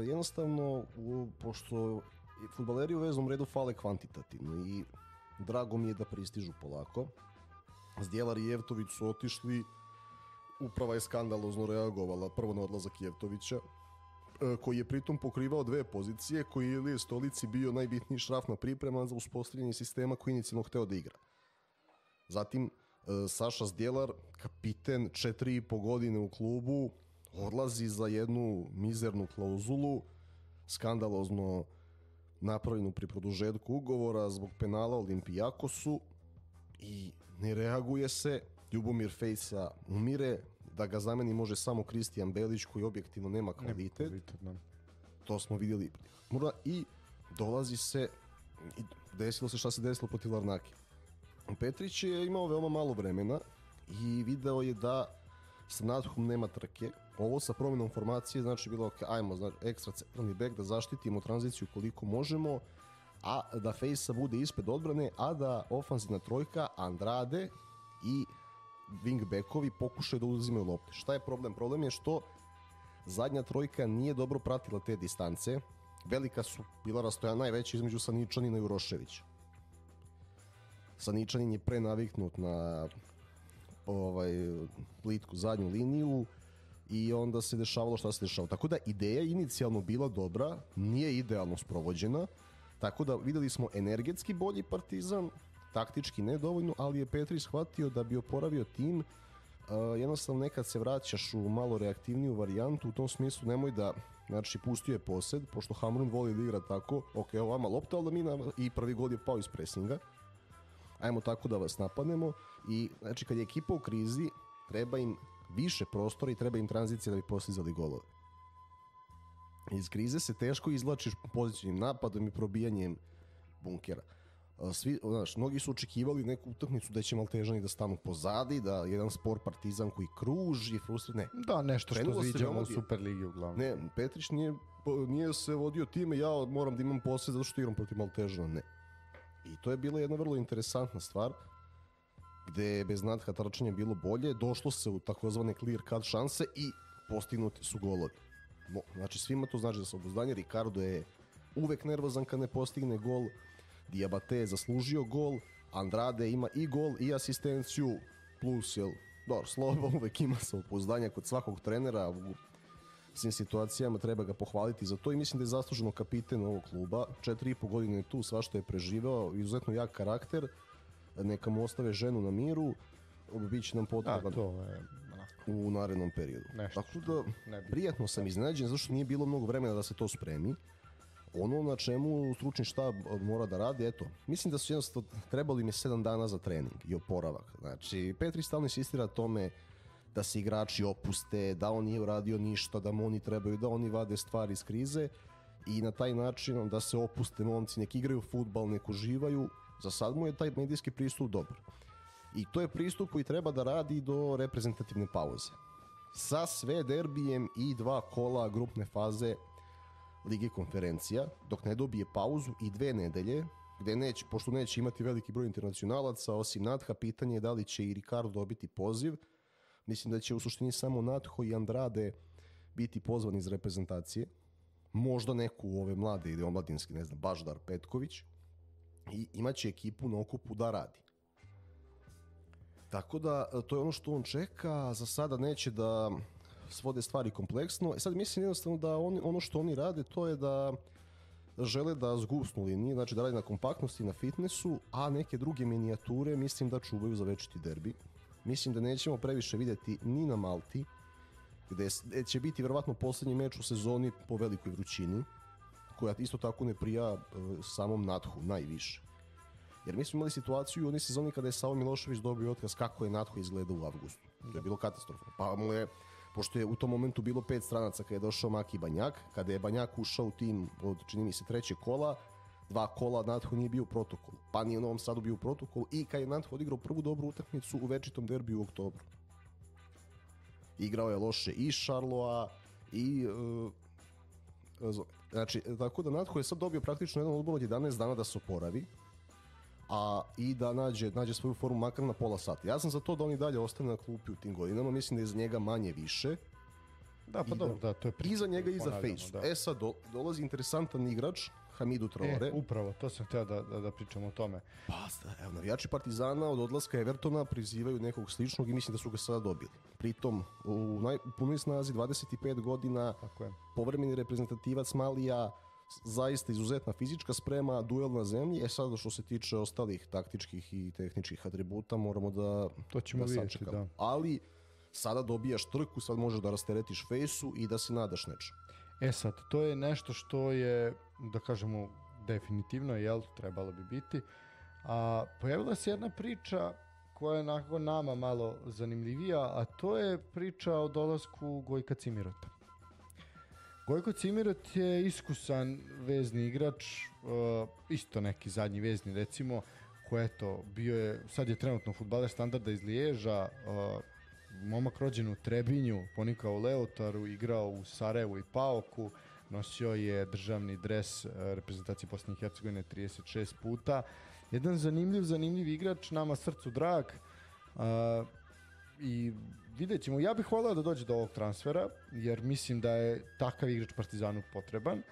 Speaker 2: Jednostavno, pošto fudbaleri u veznom redu fale kvantitativno i drago mi je da pristižu polako. Zdjelar i Jevtović su otišli, uprava je skandalozno reagovala prvo na odlazak Jevtovića, koji je pritom pokrivao 2 pozicije, koji je Ilije Stolici bio najbitniji šrafna priprema za uspostavljanje sistema koji inicijalno hteo da igra. Zatim Saša Zdjelar, kapiten 4,5 godine u klubu, odlazi za jednu mizernu klauzulu, skandalozno napravljenu pri produžetku ugovora zbog penala Olimpijakosu i ne reaguje se. Ljubomir Fejsa umire, da ga zameni može samo Kristijan Belić koji objektivno nema kvalitet. To smo vidjeli. I dolazi se, desilo se šta se desilo protiv Larnake. Petrić je imao veoma malo vremena i video je da sa Nathom nema trke. Ovo sa promjenom formacije znači bilo ajmo ekstra centralni bek da zaštitimo tranziciju koliko možemo, a da Fejsa bude ispred odbrane, a da ofanzivna trojka Andrade i wingbackovi pokušaju da uzimaju lopte. Šta je problem? Problem je što zadnja trojka nije dobro pratila te distance. Velika su bila rastojanja najveća između Saničanina i Uroševića. Saničanin je prenaviknut na plitku zadnju liniju i onda se dešavalo šta se dešavalo. Tako da ideja je inicijalno bila dobra, nije idealno sprovođena, tako da videli smo energetski bolji Partizan, taktički nedovoljno, ali je Petrić shvatio da bi oporavio tim. Jednostavno nekad se vraćaš u malo reaktivniju varijantu, u tom smislu nemoj da, znači pustio je posed, pošto Hamrun voli da igra tako, evo vama lopta, ali i prvi gol je pao iz presinga. Ajmo tako da vas napadnemo i znači kad je ekipa u krizi treba im više prostora i treba im tranzicija da bi postizali golove. Iz krize se teško izvlačiš pozitivnim napadom i probijanjem bunkera. Mnogi su očekivali neku utakmicu da će Maltežani da stanu pozadi, da jedan spor Partizan koji kruži, frustrira, ne.
Speaker 1: Da, nešto što viđamo u Superligi uglavnom.
Speaker 2: Ne, Petrić nije se vodio time, ja moram da imam posjed zato što igram protiv Maltežana, ne. I to je bila jedna vrlo interesantna stvar, gde je bez Natha trčanja bilo bolje, došlo se u takozvane clear cut šanse i postignuti su golovi. Znači svima to znači da se obuzdanje, Ricardo je uvek nervozan kad ne postigne gol, Diabate je zaslužio gol, Andrade ima i gol i asistenciju, plus Slobo uvek ima samopouzdanja kod svakog trenera, svim situacijama, treba ga pohvaliti za to i mislim da je zasluženo kapiten ovog kluba. 4,5 godine je tu, svašta je preživao, izuzetno jak karakter, neka mu ostave ženu na miru, bit će nam potreban u narednom periodu. Tako da, prijatno sam iznenađen, zašto nije bilo mnogo vremena da se to spremi. Ono na čemu stručni štab mora da radi, eto, mislim da su jednostavno trebali im je 7 dana za trening i oporavak. Znači, Petri stalno insistira tome da se igrači opuste, da on nije uradio ništa, da mu oni trebaju, da oni vade stvari iz krize i na taj način da se opuste momci, nek igraju fudbal, nek uživaju. Za sad mu je taj medijski pristup dobar. I to je pristup koji treba da radi do reprezentativne pauze. Sa sve derbijem i 2 kola grupne faze Lige konferencija, dok ne dobije pauzu i 2 nedelje, gde neće, pošto neće imati veliki broj internacionalaca, osim Natha, pitanje je da li će i Ricardo dobiti poziv. Mislim da će u suštini samo Natho i Andrade biti pozvani iz reprezentacije. Možda neku u ove mlade ili omladinski, ne znam, Baždar Petković. I imaće ekipu na okupu da radi. Tako da, to je ono što on čeka. Za sada neće da svode stvari kompleksno. Sad mislim jednostavno da ono što oni rade, to je da žele da zgusnu linije, znači da radi na kompaktnosti, na fitnessu, a neke druge minijature mislim da čuvaju za večiti derbi. Mislim da nećemo previše vidjeti ni na Malti, gde će biti verovatno posljednji meč u sezoni po velikoj vrućini, koja isto tako ne prija samom Nathu najviše. Jer mi smo imali situaciju u onoj sezoni kada je Savo Milošević dobio otkaz kako je Natho izgledao u avgustu. To je bilo katastrofa. Pa mu je, pošto je u tom momentu bilo 5 stranaca kada je došao Maki Banjak, kada je Banjak ušao u tim od, čini mi se, 3. kola, 2 kola Natho nije bio u protokolu. Pa nije u Novom Sadu bio u protokolu i kada je Natho odigrao prvu dobru utakmicu u večitom derbiju u oktobru. Igrao je loše i Šarloa i... znači, tako da Natho je sad dobio praktično jedan odmor od 11 dana da se oporavi, i da nađe svoju formu makar na pola sata. Ja sam za to da oni dalje ostane na klupi u tim godinama, mislim da je za njega manje više.
Speaker 1: Da, pa dobro, to je
Speaker 2: i za njega i za Fejsu. Da. Sad dolazi interesantan igrač, Hamidou Traoré.
Speaker 1: Upravo, to sam htio da pričam o tome.
Speaker 2: Pa, evo, navijači Partizana od odlaska Evertona prizivaju nekog sličnog i mislim da su ga sada dobili. Pritom, u punoj snazi 25 godina, povremeni reprezentativac Malija, zaista izuzetna fizička sprema, duel na zemlji. Sada što se tiče ostalih taktičkih i tehničkih atributa, moramo da
Speaker 1: vidjeti, da.
Speaker 2: Ali sada dobijaš trku, sad možeš da rasteretiš Fejsu i da se nadaš nečem.
Speaker 1: Sad, to je nešto što je, da kažemo, definitivno, trebalo bi biti. Pojavila se jedna priča koja je nakon nama malo zanimljivija, a to je priča o dolasku Gojka Cimirota. Gojko Cimirot je iskusan vezni igrač, isto neki zadnji vezni recimo, koji sad je trenutno fudbaler Standarda iz Liježa, momak rođen u Trebinju, ponikao u Leotaru, igrao u Sarajevu i Paoku, nosio je državni dres reprezentacije Bosne i Hercegovine 36 puta. Jedan zanimljiv igrač, nama srcu drag, i vidjet ćemo. Ja bih voleo da dođe do ovog transfera, jer mislim da je takav igrač Partizanu potreban,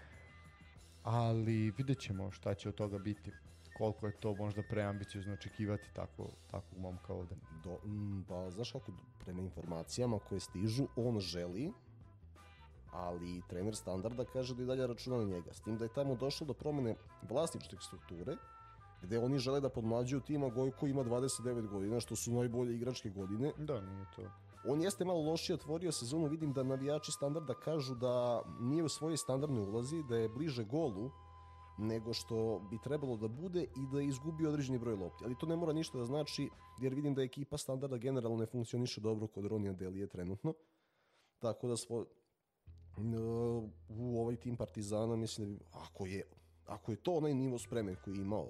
Speaker 1: ali vidjet ćemo šta će od toga biti. Koliko je to možda preambiciozno očekivati takvog momka ovde.
Speaker 2: Pa znaš kako, prema informacijama koje stižu, on želi, ali trener Standarda kaže da i dalje računa na njega. S tim da je tamo došlo do promene vlasničke strukture, gde oni žele da podmlađuju tima. Gojko ima 29 godina, što su najbolje igračke godine.
Speaker 1: Da, nije to.
Speaker 2: On jeste malo lošije otvorio sezonu, vidim da navijači Standarda kažu da nije u svojoj standardnoj ulazi, da je bliže golu nego što bi trebalo da bude i da je izgubio određeni broj lopti. Ali to ne mora ništa da znači, jer vidim da ekipa Standarda generalno ne funkcioniše dobro kod Ronija Delije trenutno. Tako da u ovaj tim Partizana mislim da ako je to onaj nivo spreme koji je imao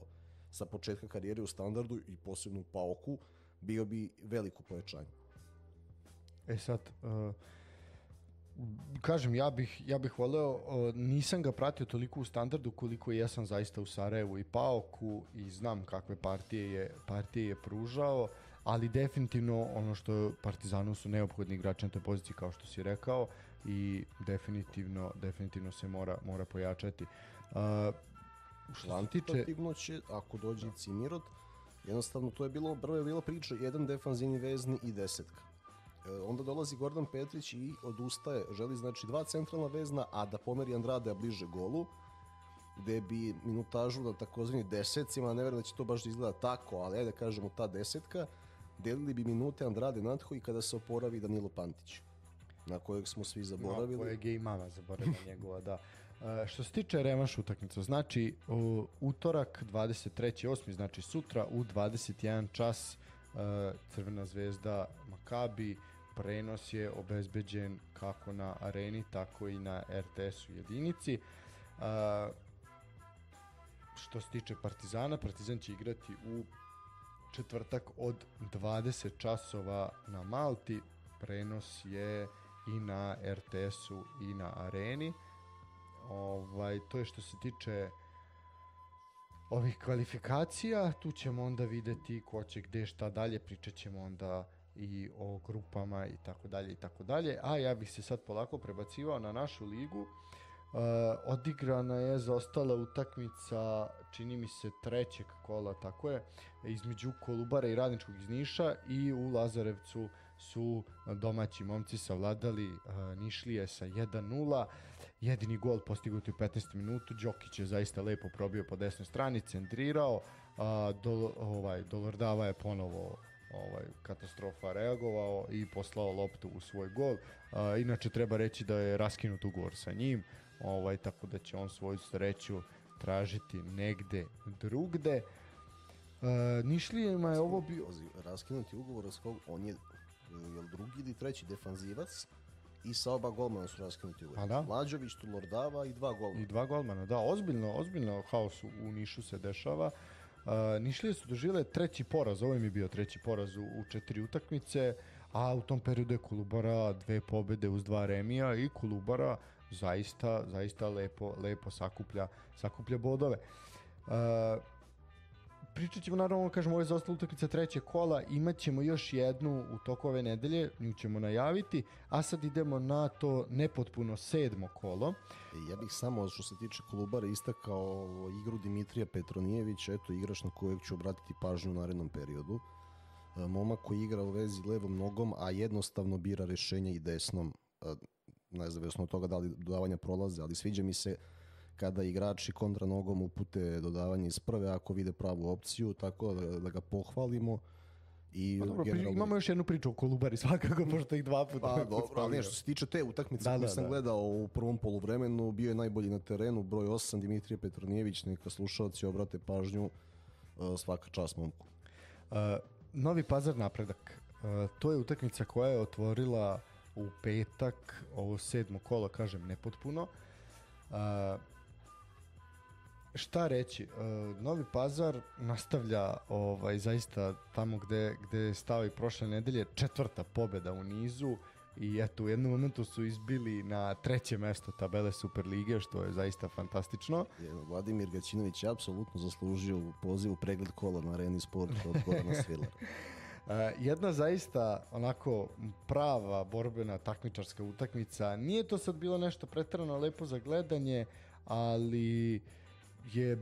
Speaker 2: sa početka karijere u Standardu i posebno u Paoku, bio bi veliko povećanje.
Speaker 1: Sad, kažem, ja bih voleo, nisam ga pratio toliko u Standardu koliko jesam zaista u Sarajevu i Paoku i znam kakve partije je pružao, ali definitivno ono što Partizanu su neophodni igrači na toj poziciji, kao što si rekao, i definitivno se mora pojačati.
Speaker 2: Kvantitativno će, ako dođe Cimirot, jednostavno to je bila priča, jedan defanzivni vezni i desetka. onda dolazi Gordon Petrić i odustaje, želi znači 2 centralna vezna, a da pomeri Andradea bliže golu, gde bi minutažu na takozvani desecima, ne verujem da će to baš izgleda tako, ali ajde da kažemo ta desetka, delili bi minute Andrade Nadho i kada se oporavi Danilo Pantić, na kojeg smo svi zaboravili.
Speaker 1: Na kojeg je i mama zaboravila njegova, da. Što se tiče revanš utakmica, znači utorak 23.8. znači sutra u 21 čas Crvena zvezda Makabi, prenos je obezbeđen kako na Areni, tako i na RTS-u jedinici. Što se tiče Partizana, Partizan će igrati u četvrtak od 20 časova na Malti, prenos je i na RTS-u i na Areni. To je što se tiče ovih kvalifikacija, tu ćemo onda videti ko će gde šta dalje, pričat ćemo onda i o grupama i tako dalje i tako dalje, a ja bih se sad polako prebacivao na našu ligu. Odigrana je zaostala utakmica, čini mi se trećeg kola, tako je, između Kolubara i Radničkog iz Niša, i u Lazarevcu su domaći momci savladali Nišlije sa 1-0. Jedini gol postignut u 15. minutu, Đokić je zaista lepo probio po desnoj strani, centrirao, Dolordava je ponovo katastrofa reagovao i poslao loptu u svoj gol. Inače treba reći da je raskinut ugovor sa njim, tako da će on svoju sreću tražiti negde drugde. Nišlijima je ovo bio...
Speaker 2: Raskinuti ugovor, on je drugi ili treći defanzivac i sa oba golmana su raskinuti ugovor.
Speaker 1: Da?
Speaker 2: Mlađović, Lordava i 2 golmana.
Speaker 1: I 2 golmana, da. Ozbiljno haos u Nišu se dešava. Nišlije su doživjele treći poraz, ovo im je bio treći poraz u 4 utakmice, a u tom periodu je Kolubara 2 pobede uz 2 remija i Kolubara zaista lepo sakuplja bodove. Pričat ćemo, naravno, kažemo, ovo je zaostala utakmica trećeg kola, imat ćemo još jednu u toku ove nedelje, nju ćemo najaviti, a sad idemo na to nepotpuno 7. kolo.
Speaker 2: Ja bih samo, što se tiče Kolubara, istakao igru Dimitrija Petronijevića, eto igrač na kojeg ću obratiti pažnju u narednom periodu. Momak koji igra u vezi levom nogom, a jednostavno bira rešenja i desnom, nezavisno od toga da li dodavanja prolaze, ali sviđa mi se kada igrači kontra nogom upute dodavanje iz prve ako vide pravu opciju, tako da ga pohvalimo.
Speaker 1: Imamo još jednu priču o Kolubari svakako, pošto ih 2 puta.
Speaker 2: Dobro, ali što se tiče te utakmice koju sam gledao u prvom poluvremenu, bio je najbolji na terenu, broj 8, Dimitrije Petronijević, neka slušalci obrate pažnju, svaka čast momku.
Speaker 1: Novi Pazar Napredak, to je utakmica koja je otvorila u petak, ovo 7. kolo, kažem, nepotpuno. Šta reći, Novi Pazar nastavlja zaista tamo gde je stao i prošle nedelje, 4. pobjeda u nizu, i eto u jednom momentu su izbili na 3. mesto tabele Superlige, što je zaista fantastično.
Speaker 2: Vladimir Gaćinović je apsolutno zaslužio poziv u pregled kola na Areni Sport od Gorana Svilara.
Speaker 1: Jedna zaista onako prava borbena takmičarska utakmica. Nije to sad bilo nešto pretjerano lepo za gledanje, ali je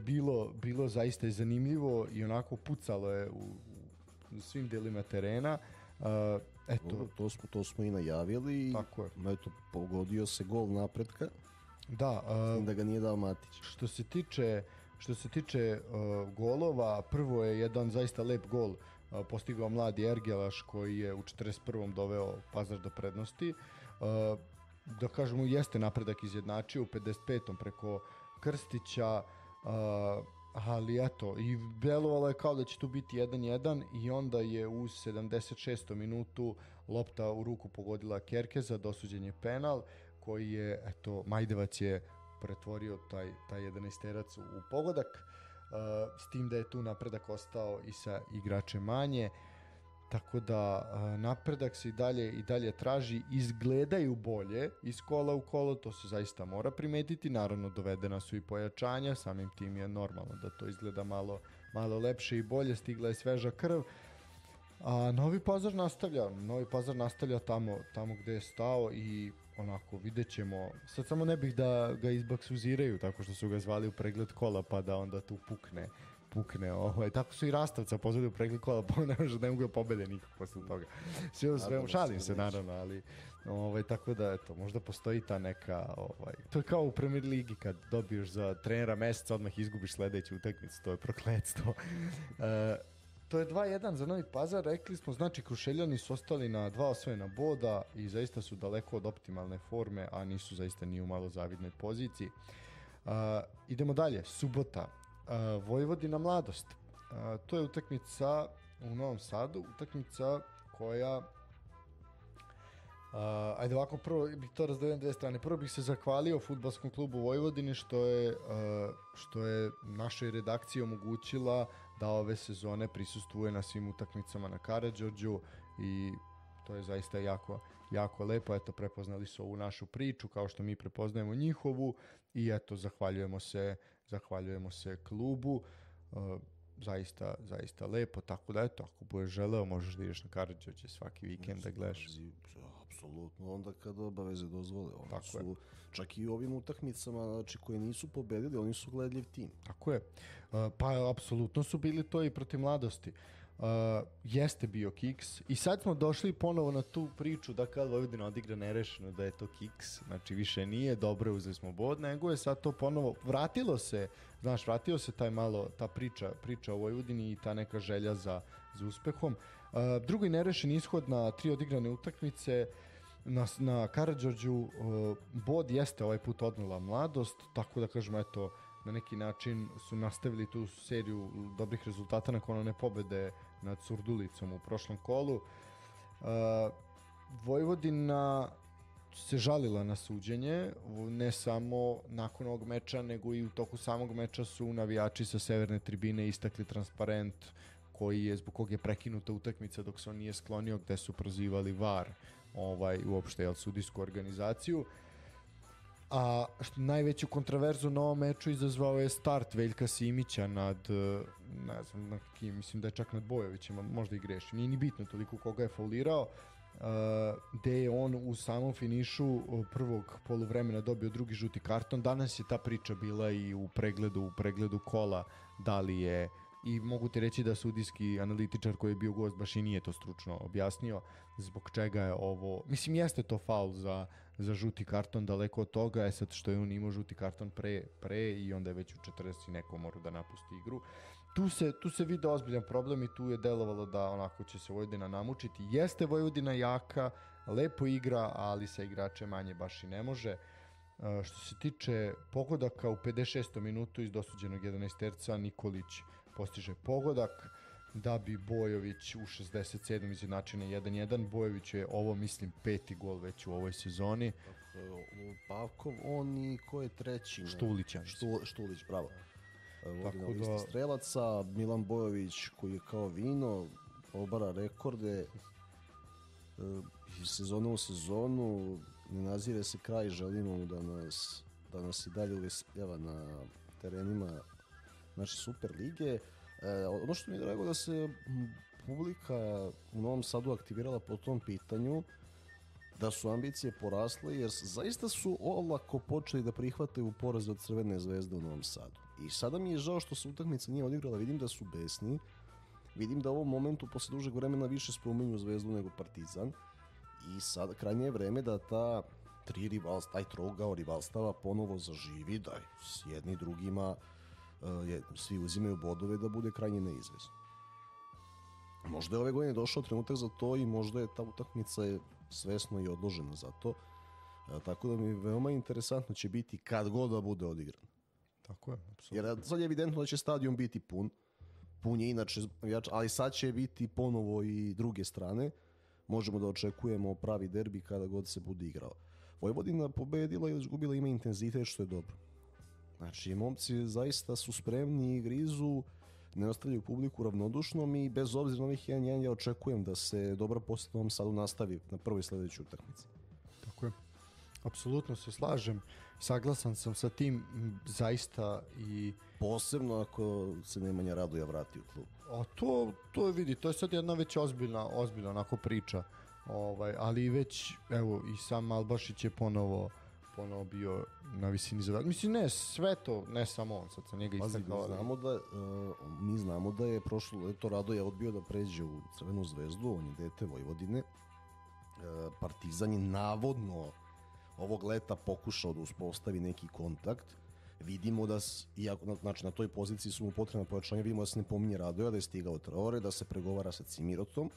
Speaker 1: bilo zaista i zanimljivo i onako pucalo je u svim delima terena. Eto,
Speaker 2: to smo i najavili.
Speaker 1: Tako je.
Speaker 2: Eto, pogodio se gol Napretka.
Speaker 1: Da.
Speaker 2: Da ga nije dao Matić.
Speaker 1: Što se tiče golova, prvo je jedan zaista lep gol postigao mladi Ergelaš koji je u 41. doveo Pazar do prednosti. Da kažemo, jeste Napredak izjednačio u 55. preko Krstića, ali eto, i delovalo je kao da će tu biti 1-1 i onda je u 76. minutu lopta u ruku pogodila Kerkeza, dosuđen je penal koji je, eto, Majdevac je pretvorio taj 11-terac u pogodak, s tim da je tu Napredak ostao i sa igračem manje, tako da Napredak se i dalje traži, izgledaju bolje iz kola u kolo, to se zaista mora primetiti, naravno dovedena su i pojačanja, samim tim je normalno da to izgleda malo lepše i bolje, stigla je sveža krv, a Novi Pazar nastavlja tamo gde je stao i onako vidjet ćemo, sad samo ne bih da ga izbaksuziraju tako što su ga zvali u pregled kola pa da onda tu pukne. Tako su i Rastovca pozvali u pregled kola, pa ne mogu da pobede nikog posle toga. Sve u svemu, šalim se naravno, ali tako da, eto, možda postoji ta neka, to je kao u Premier Ligi kad dobiješ za trenera meseca, odmah izgubiš sledeću utakmicu, to je prokletstvo. To je 2-1 za Novi Pazar, rekli smo, znači Krušeljani su ostali na 2 osvojena boda i zaista su daleko od optimalne forme, a nisu zaista ni u malo zavidnoj poziciji. Idemo dalje, subota, Vojvodina Mladost. To je utakmica u Novom Sadu, utakmica koja... ajde ovako, prvo bih to razdelio na dve strane. Prvo bih se zahvalio Fudbalskom klubu Vojvodine što je našoj redakciji omogućila da ove sezone prisustvuje na svim utakmicama na Karađorđu i to je zaista jako lepo. Eto, prepoznali su ovu našu priču kao što mi prepoznajemo njihovu i eto, zahvaljujemo se klubu. Zaista lepo, tako da eto, ako budeš želeo možeš da ideš na Karađorđe svaki vikend da gledaš.
Speaker 2: Apsolutno, onda kad obaveze dozvole. Oni su, čak i ovim utakmicama, znači, koje nisu pobedili, oni su gledljiv tim.
Speaker 1: Tako je. Pa apsolutno su bili to i protiv Mladosti. Jeste bio kiks i sad smo došli ponovo na tu priču da kad Vojvodina odigra nerešeno da je to kiks, znači više nije dobro, uzeli smo bod, nego je sad to ponovo vratio se ta priča o Vojvodini i ta neka želja za uspehom. Drugi nerešen ishod na 3 odigrane utakmice na Karađorđu, bod jeste ovaj put odnela Mladost, tako da kažemo, eto, na neki način su nastavili tu seriju dobrih rezultata nakon one pobede nad Surdulicom u prošlom kolu. Vojvodina se žalila na suđenje, ne samo nakon ovog meča, nego i u toku samog meča su navijači sa severne tribine istakli transparent zbog kog je prekinuta utakmica dok se on nije sklonio, gde su prozivali VAR, uopšte sudijsku organizaciju. A najveću kontraverzu na ovom meču izazvao je start Veljka Simića nad kim, mislim da je čak nad Bojovićem, možda i grešim, nije ni bitno toliko koga je faulirao, gde je on u samom finišu prvog poluvremena dobio drugi žuti karton. Danas je ta priča bila i u pregledu kola, da li je, i mogu ti reći da sudijski analitičar koji je bio gost baš i nije to stručno objasnio zbog čega je ovo, mislim jeste to faul za žuti karton, daleko od toga je sad što je on imao žuti karton pre i onda je već u 40 neko morao da napusti igru. Tu se vidi ozbiljan problem i tu je delovalo da onako će se Vojvodina namučiti. Jeste Vojvodina jaka, lepo igra, ali sa igrače manje baš i ne može. Što se tiče pogodaka, u 56. minutu iz dosuđenog 11-terca Nikolić postiže pogodak, da bi Bojović u 67. izjednačio na 1-1. Bojović je ovo, mislim, 5. gol već u ovoj sezoni.
Speaker 2: Pavkov, on i ko je treći? Štulić, bravo. Vodi na listi strelaca, Milan Bojović koji je kao vino, obara rekorde iz sezone u sezonu, ne nazire se kraj, želimo mu da nas i dalje uvesljava na terenima naše Super lige. Ono što mi je drago da se publika u Novom Sadu aktivirala po tom pitanju, da su ambicije porasle, jer zaista su olako počeli da prihvataju poraz od Crvene zvezde u Novom Sadu. I sada mi je žao što se utakmica nije odigrala, vidim da su besni, vidim da u ovom momentu posle dužeg vremena više spominju Zvezdu nego Partizan i sada krajnje je vreme da taj trogao rivalstava ponovo zaživi, da s jedni drugima svi uzimaju bodove, da bude krajnje neizvesno. Možda je ove godine došao trenutak za to i možda je ta utakmica svesno i odložena za to. Tako da mi je veoma interesantno će biti kad god da bude odigran.
Speaker 1: Tako je, apsolutno.
Speaker 2: Jer sad je evidentno da će stadion biti pun. Pun je inače, ali sad će biti ponovo i druge strane. Možemo da očekujemo pravi derbi kada god se bude igrao. Vojvodina pobedila ili izgubila, ima intenzitet, što je dobro. Znači, momci zaista su spremni i grizu, ne ostavljaju publiku ravnodušnom i bez obzira na ovih 1-1 ja očekujem da se dobra poseta u Novom Sadu nastavi na prvoj sledećoj utakmici.
Speaker 1: Tako je. Apsolutno se slažem. Saglasan sam sa tim zaista i...
Speaker 2: Posebno ako se Nemanja Radoja vrati u klub.
Speaker 1: A to je vidi, to je sad jedna već ozbiljna onako priča. Ali već, evo, i sam Albašić je ponovo bio na visini zadatka. Mislim, ne, sve to, ne samo on, sad sam njega istakao.
Speaker 2: Mi znamo da je prošlo leto Radoja odbio da pređe u Crvenu zvezdu, on je dete Vojvodine. Partizan je navodno ovog leta pokušao da uspostavi neki kontakt. Vidimo da, iako, znači na toj poziciji su mu potrebna pojačanja, vidimo da se ne pominje Radoja, da je stigao Traore, da se pregovara sa Cimirotom.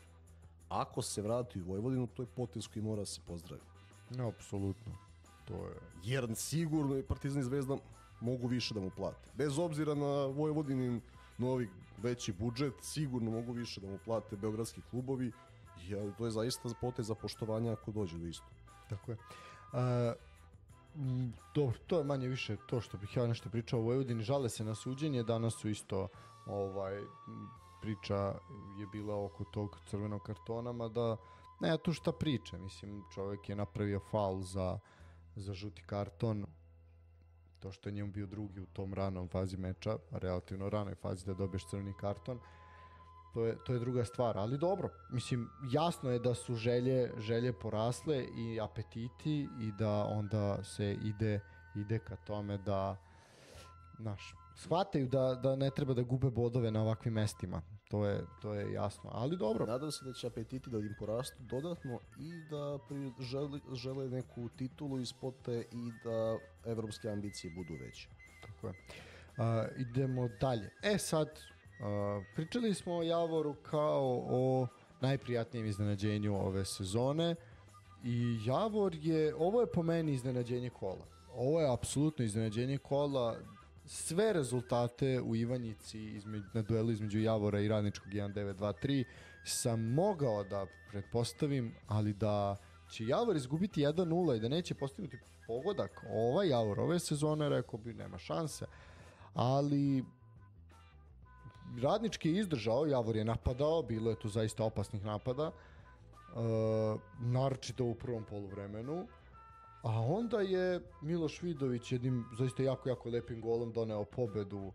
Speaker 2: Ako se vrati u Vojvodinu, to je potez koji mora se pozdraviti.
Speaker 1: No, apsolutno. To je...
Speaker 2: Jer sigurno je Partizan i Zvezda mogu više da mu plate. Bez obzira na Vojvodinin novi veći budžet, sigurno mogu više da mu plate beogradski klubovi. To je zaista potez za poštovanje ako dođe do isto.
Speaker 1: Tako je. Dobro, to je manje više to što bih ja nešto pričao u Vojvodini. Žale se na suđenje, danas su isto priča je bila oko tog crvenog kartona, mada ne tu šta priče, mislim čovjek je napravio faul za žuti karton, to što je njemu bio drugi u tom ranom fazi meča, relativno ranoj fazi da dobiješ crveni karton, to je druga stvar, ali dobro, mislim jasno je da su želje porasle i apetiti i da onda se ide ka tome da shvataju da ne treba da gube bodove na ovakvim mestima. To je jasno, ali dobro.
Speaker 2: Nadam se da će apetiti da im porastu dodatno i da žele neku titulu ispod te i da evropske ambicije budu veće.
Speaker 1: Tako je. Idemo dalje. Sad, pričali smo o Javoru kao o najprijatnijem iznenađenju ove sezone i Javor ovo je po meni iznenađenje kola. Ovo je apsolutno iznenađenje kola. Sve rezultate u Ivanjici na duelu između Javora i Radničkog 1-9-2-3 sam mogao da pretpostavim, ali da će Javor izgubiti 1-0 i da neće postignuti pogodak Javor ove sezone, rekao bi nema šanse, ali Radnički je izdržao, Javor je napadao, bilo je tu zaista opasnih napada, naročito u prvom poluvremenu. A onda je Miloš Vidović jednim zaista jako lepim golom doneo pobedu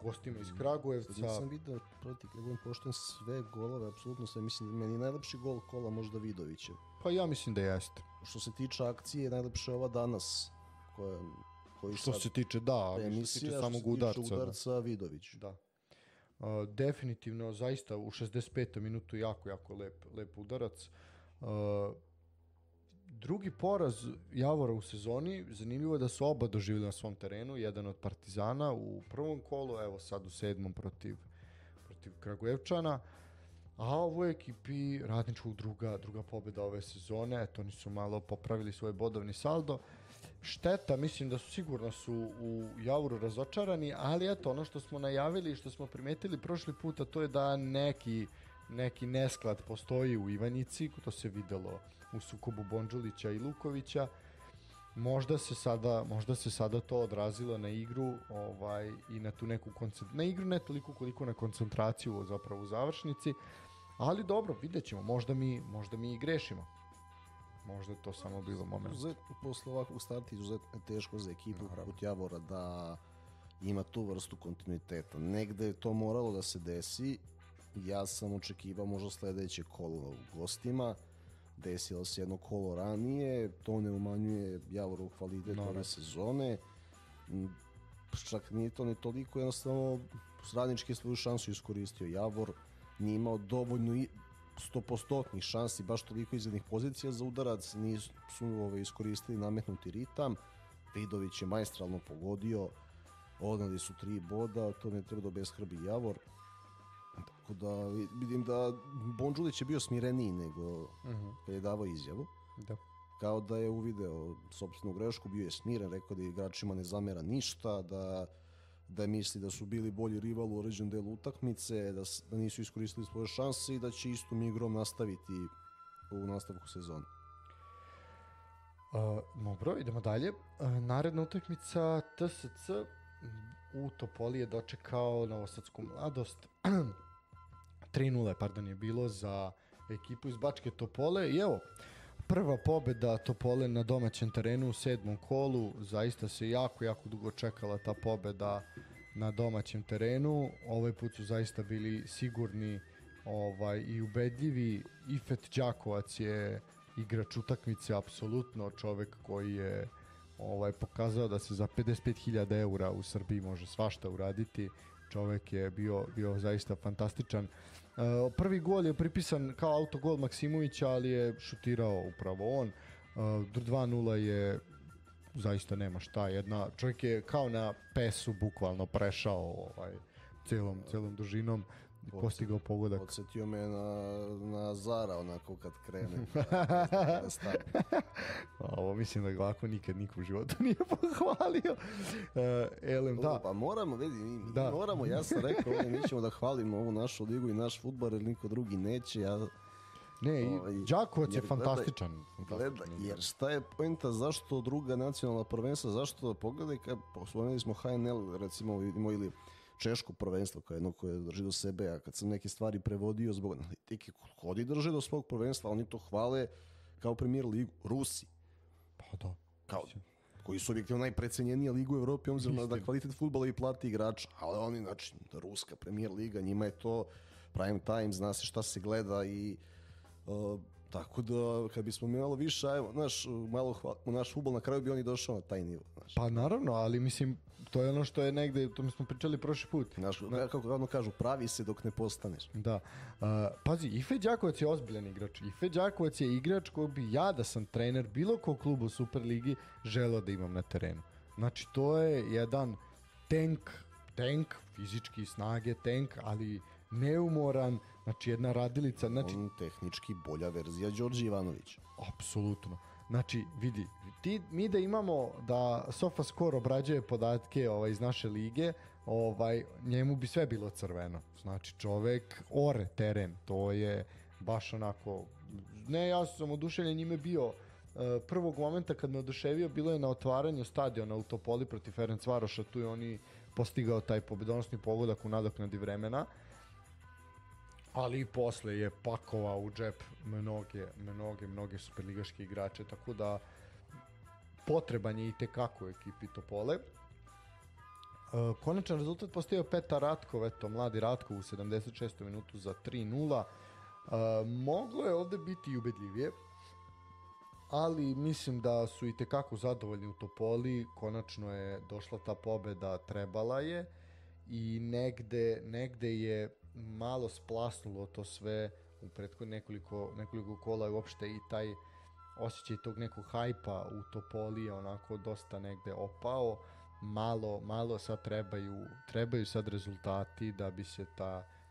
Speaker 1: gostima iz Kragujevca.
Speaker 2: Ja sam vidio protiv Kragujevac pošten sve golove, apsolutno sve. Mislim, meni najlepši gol kola možda Vidovića.
Speaker 1: Pa ja mislim da jeste.
Speaker 2: Što se tiče akcije, najlepša je ova danas.
Speaker 1: Što se tiče samog udarca
Speaker 2: Vidović.
Speaker 1: Da. Definitivno, zaista u 65. minutu jako lep udarac. Drugi poraz Javora u sezoni, zanimljivo je da su oba doživjeli na svom terenu, jedan od Partizana u prvom kolu, evo sad u 7. protiv Kragujevčana, a u ovoj ekipi Radničkog druga pobjeda ove sezone, oni su malo popravili svoj bodovni saldo. Šteta, mislim da su sigurno u Javoru razočarani, ali ono što smo najavili i što smo primetili prošli puta, to je da neki nesklad postoji u Ivanjici, to se videlo u sukobu Bondžulića i Lukovića. Možda se sada to odrazilo na igru i na tu neku na igru, ne toliko koliko na koncentraciju zapravo u završnici, ali dobro, vidjet ćemo, možda mi i grešimo. Možda je to samo bilo moment.
Speaker 2: Posle ovakvog starta izuzetno teško za ekipu poput Javora da ima tu vrstu kontinuiteta. Negde je to moralo da se desi. Ja sam očekivao možda sledeće kolo u gostima. Desilo se jedno kolo ranije. To ne umanjuje Javorov kvalitet ove sezone. Čak nije to ni toliko, jednostavno Radnički je svoju šansu iskoristio. Javor nije imao dovoljno 100% šansi, baš toliko izglednih pozicija za udarac, nisu iskoristili nametnuti ritam. Vidović je majstralno pogodio, odnali su 3 boda, to ne treba da obeshrabri Javor. Tako da vidim da Bondžulić je bio smireniji nego kad je davao izjavu.
Speaker 1: Da.
Speaker 2: Kao da je uvideo sopstvenu grešku, bio je smiren, rekao da igračima ne zamera ništa, da misli da su bili bolji rival u određenom delu utakmice, da nisu iskoristili svoje šanse i da će istom igrom nastaviti u nastavku sezone.
Speaker 1: Dobro, idemo dalje. Naredna utakmica TSC u Topoli je dočekao Novosadsku Mladost. 3-0 je bilo za ekipu iz Bačke Topole i evo, prva pobjeda Topole na domaćem terenu u 7. kolu, zaista se jako dugo čekala ta pobjeda na domaćem terenu. Ovaj put su zaista bili sigurni i ubedljivi. Ifet Đakovac je igrač utakmice, apsolutno čovek koji je pokazao da se za 55.000 eura u Srbiji može svašta uraditi. Čovek je bio zaista fantastičan. Prvi gol je pripisan kao autogol Maksimovića, ali je šutirao upravo on. 2-0 je zaista nema šta. Čovjek je kao na pesu bukvalno prešao celom dužinom i postigao pogodak.
Speaker 2: Podsjetio me na Zara onako kad krene.
Speaker 1: Ovo mislim da ga ovako nikad niko u životu nije pohvalio. Elem, da.
Speaker 2: Pa moramo, mi moramo, ja sam rekao, mi ćemo da hvalimo ovu našu ligu i naš fudbal, jer niko drugi neće.
Speaker 1: Đakovac je fantastičan.
Speaker 2: Jer šta je poenta, zašto druga nacionalna prvenstva, zašto pogledaj, spomenuli smo HNL, recimo vidimo, ili češko prvenstvo koje drži do sebe, a kad sam neke stvari prevodio zbog analitike, hodi drže do svog prvenstva, oni to hvale kao Premier ligu. Rusi.
Speaker 1: Pa da.
Speaker 2: Koji su objektivno najprecenjenija liga u Evropi, obzirom da kvalitet fudbala i plati igrača, ali oni, znači, ruska Premier liga, njima je to prime time, zna se šta se gleda i tako da kad bismo mi malo više, u naš fudbal, na kraju bi oni došao na taj nivo. Znaš.
Speaker 1: Pa naravno, ali mislim, to je ono što je negde, to mi smo pričali prošli put.
Speaker 2: Kako kažu, pravi se dok ne postaneš.
Speaker 1: Da. Pazi, Ife Đakovac je ozbiljan igrač. Ife Đakovac je igrač koji bi ja, da sam trener bilo kog kluba u Superligi, želeo da imam na terenu. Znači, to je jedan tank, fizički snage tank, ali neumoran, znači jedna radilica. Znači,
Speaker 2: on tehnički bolja verzija Đorđe Ivanovića.
Speaker 1: Apsolutno. Znači, vidi, mi da imamo da SofaScore obrađuje podatke iz naše lige, njemu bi sve bilo crveno. Znači, čovek ore teren, to je baš onako... Ne, ja sam oduševljen njime bio prvog momenta kad me oduševio, bilo je na otvaranju stadiona u Topoli protiv Ferencvaroša, tu je oni postigao taj pobedonosni pogodak u nadoknadi vremena, ali i posle je pakovao u džep mnoge superligaške igrače, tako da potreban je i tekako u ekipi Topole. Konačan rezultat postavio Petar Ratkov, mladi Ratkov u 76. minutu za 3-0. Moglo je ovde biti i ubedljivije, ali mislim da su i tekako zadovoljni u Topoli. Konačno je došla ta pobeda, trebala je, i negde je malo splasnulo to sve u prethodnih nekoliko kola, uopšte i taj osjećaj tog nekog hajpa u Topoli je onako dosta negde opao. Malo sad trebaju sad rezultati da bi se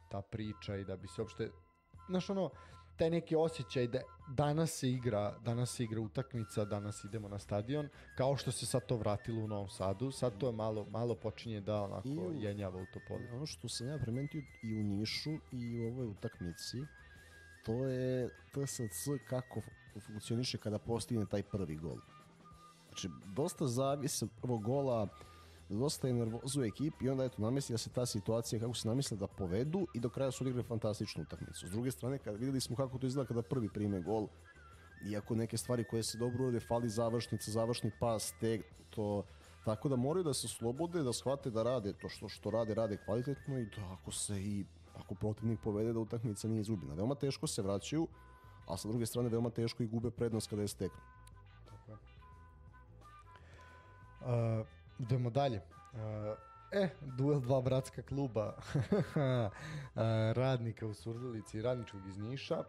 Speaker 1: ta priča i da bi se uopšte, znaš, taj neki osjećaj da danas se igra utakmica, danas idemo na stadion, kao što se sad to vratilo u Novom Sadu, sad to je malo počinje da onako jenjava u Topoli.
Speaker 2: Ono što sam ja primetio i u Nišu i u ovoj utakmici, to je TSC kako funkcioniše kada postigne taj prvi gol. Znači, dosta zavisi od prvog gola, dosta je nervozu u ekipi i onda namesti da se ta situacija, kako se namisle da povedu, i do kraja su odigrali fantastičnu utakmicu. S druge strane, kad videli smo kako to izgleda kada prvi prime gol, iako neke stvari koje se dobro urade, fali završnica, završni pas, to, tako da moraju da se slobode, da shvate da rade to što rade kvalitetno, i da ako protivnik povede, da utakmica nije izgubljena. Veoma teško se vraćaju, a sa druge strane veoma teško i gube prednost kada je steknu.
Speaker 1: Tako je. Idemo dalje. Duel dva bratska kluba Radnika u Surdulici i Radničkog iz Niša.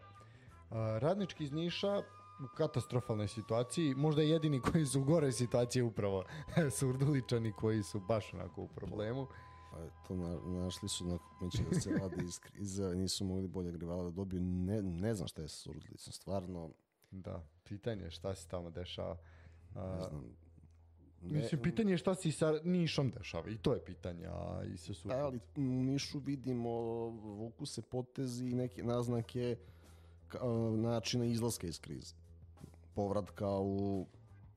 Speaker 1: Radnički iz Niša u katastrofalnoj situaciji, možda jedini koji su u gore situaciji upravo Surduličani, koji su baš onako u problemu.
Speaker 2: To našli su neće da se radi iza, nisu mogli bolje rivala da dobiju, ne znam šta je sa Surdulicom, stvarno.
Speaker 1: Da, pitanje je šta se tamo dešava.
Speaker 2: Ne znam.
Speaker 1: Mislim, pitanje je šta se i sa Nišom dešava, i to je pitanje, a i sa Surdulicom.
Speaker 2: Ali u Nišu vidimo, vuku se potezi i neke naznake načina izlaska iz krize, povratka u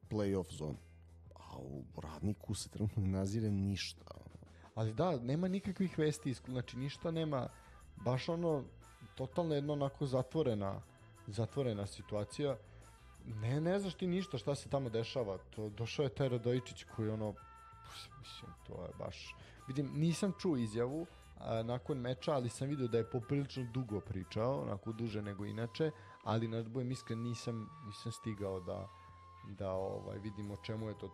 Speaker 2: play-off zonu, a u Radniku se trenutno ne nazire ništa.
Speaker 1: Ali da, nema nikakvih vesti, znači ništa nema, baš totalno jedno onako zatvorena situacija. Ne znaš ti ništa šta se tamo dešava. Došao je taj Radojičić koji mislim, to je baš... Vidim, nisam čuo izjavu nakon meča, ali sam vidio da je poprilično dugo pričao, onako duže nego inače, ali da budem iskren, nisam stigao da vidimo čemu je to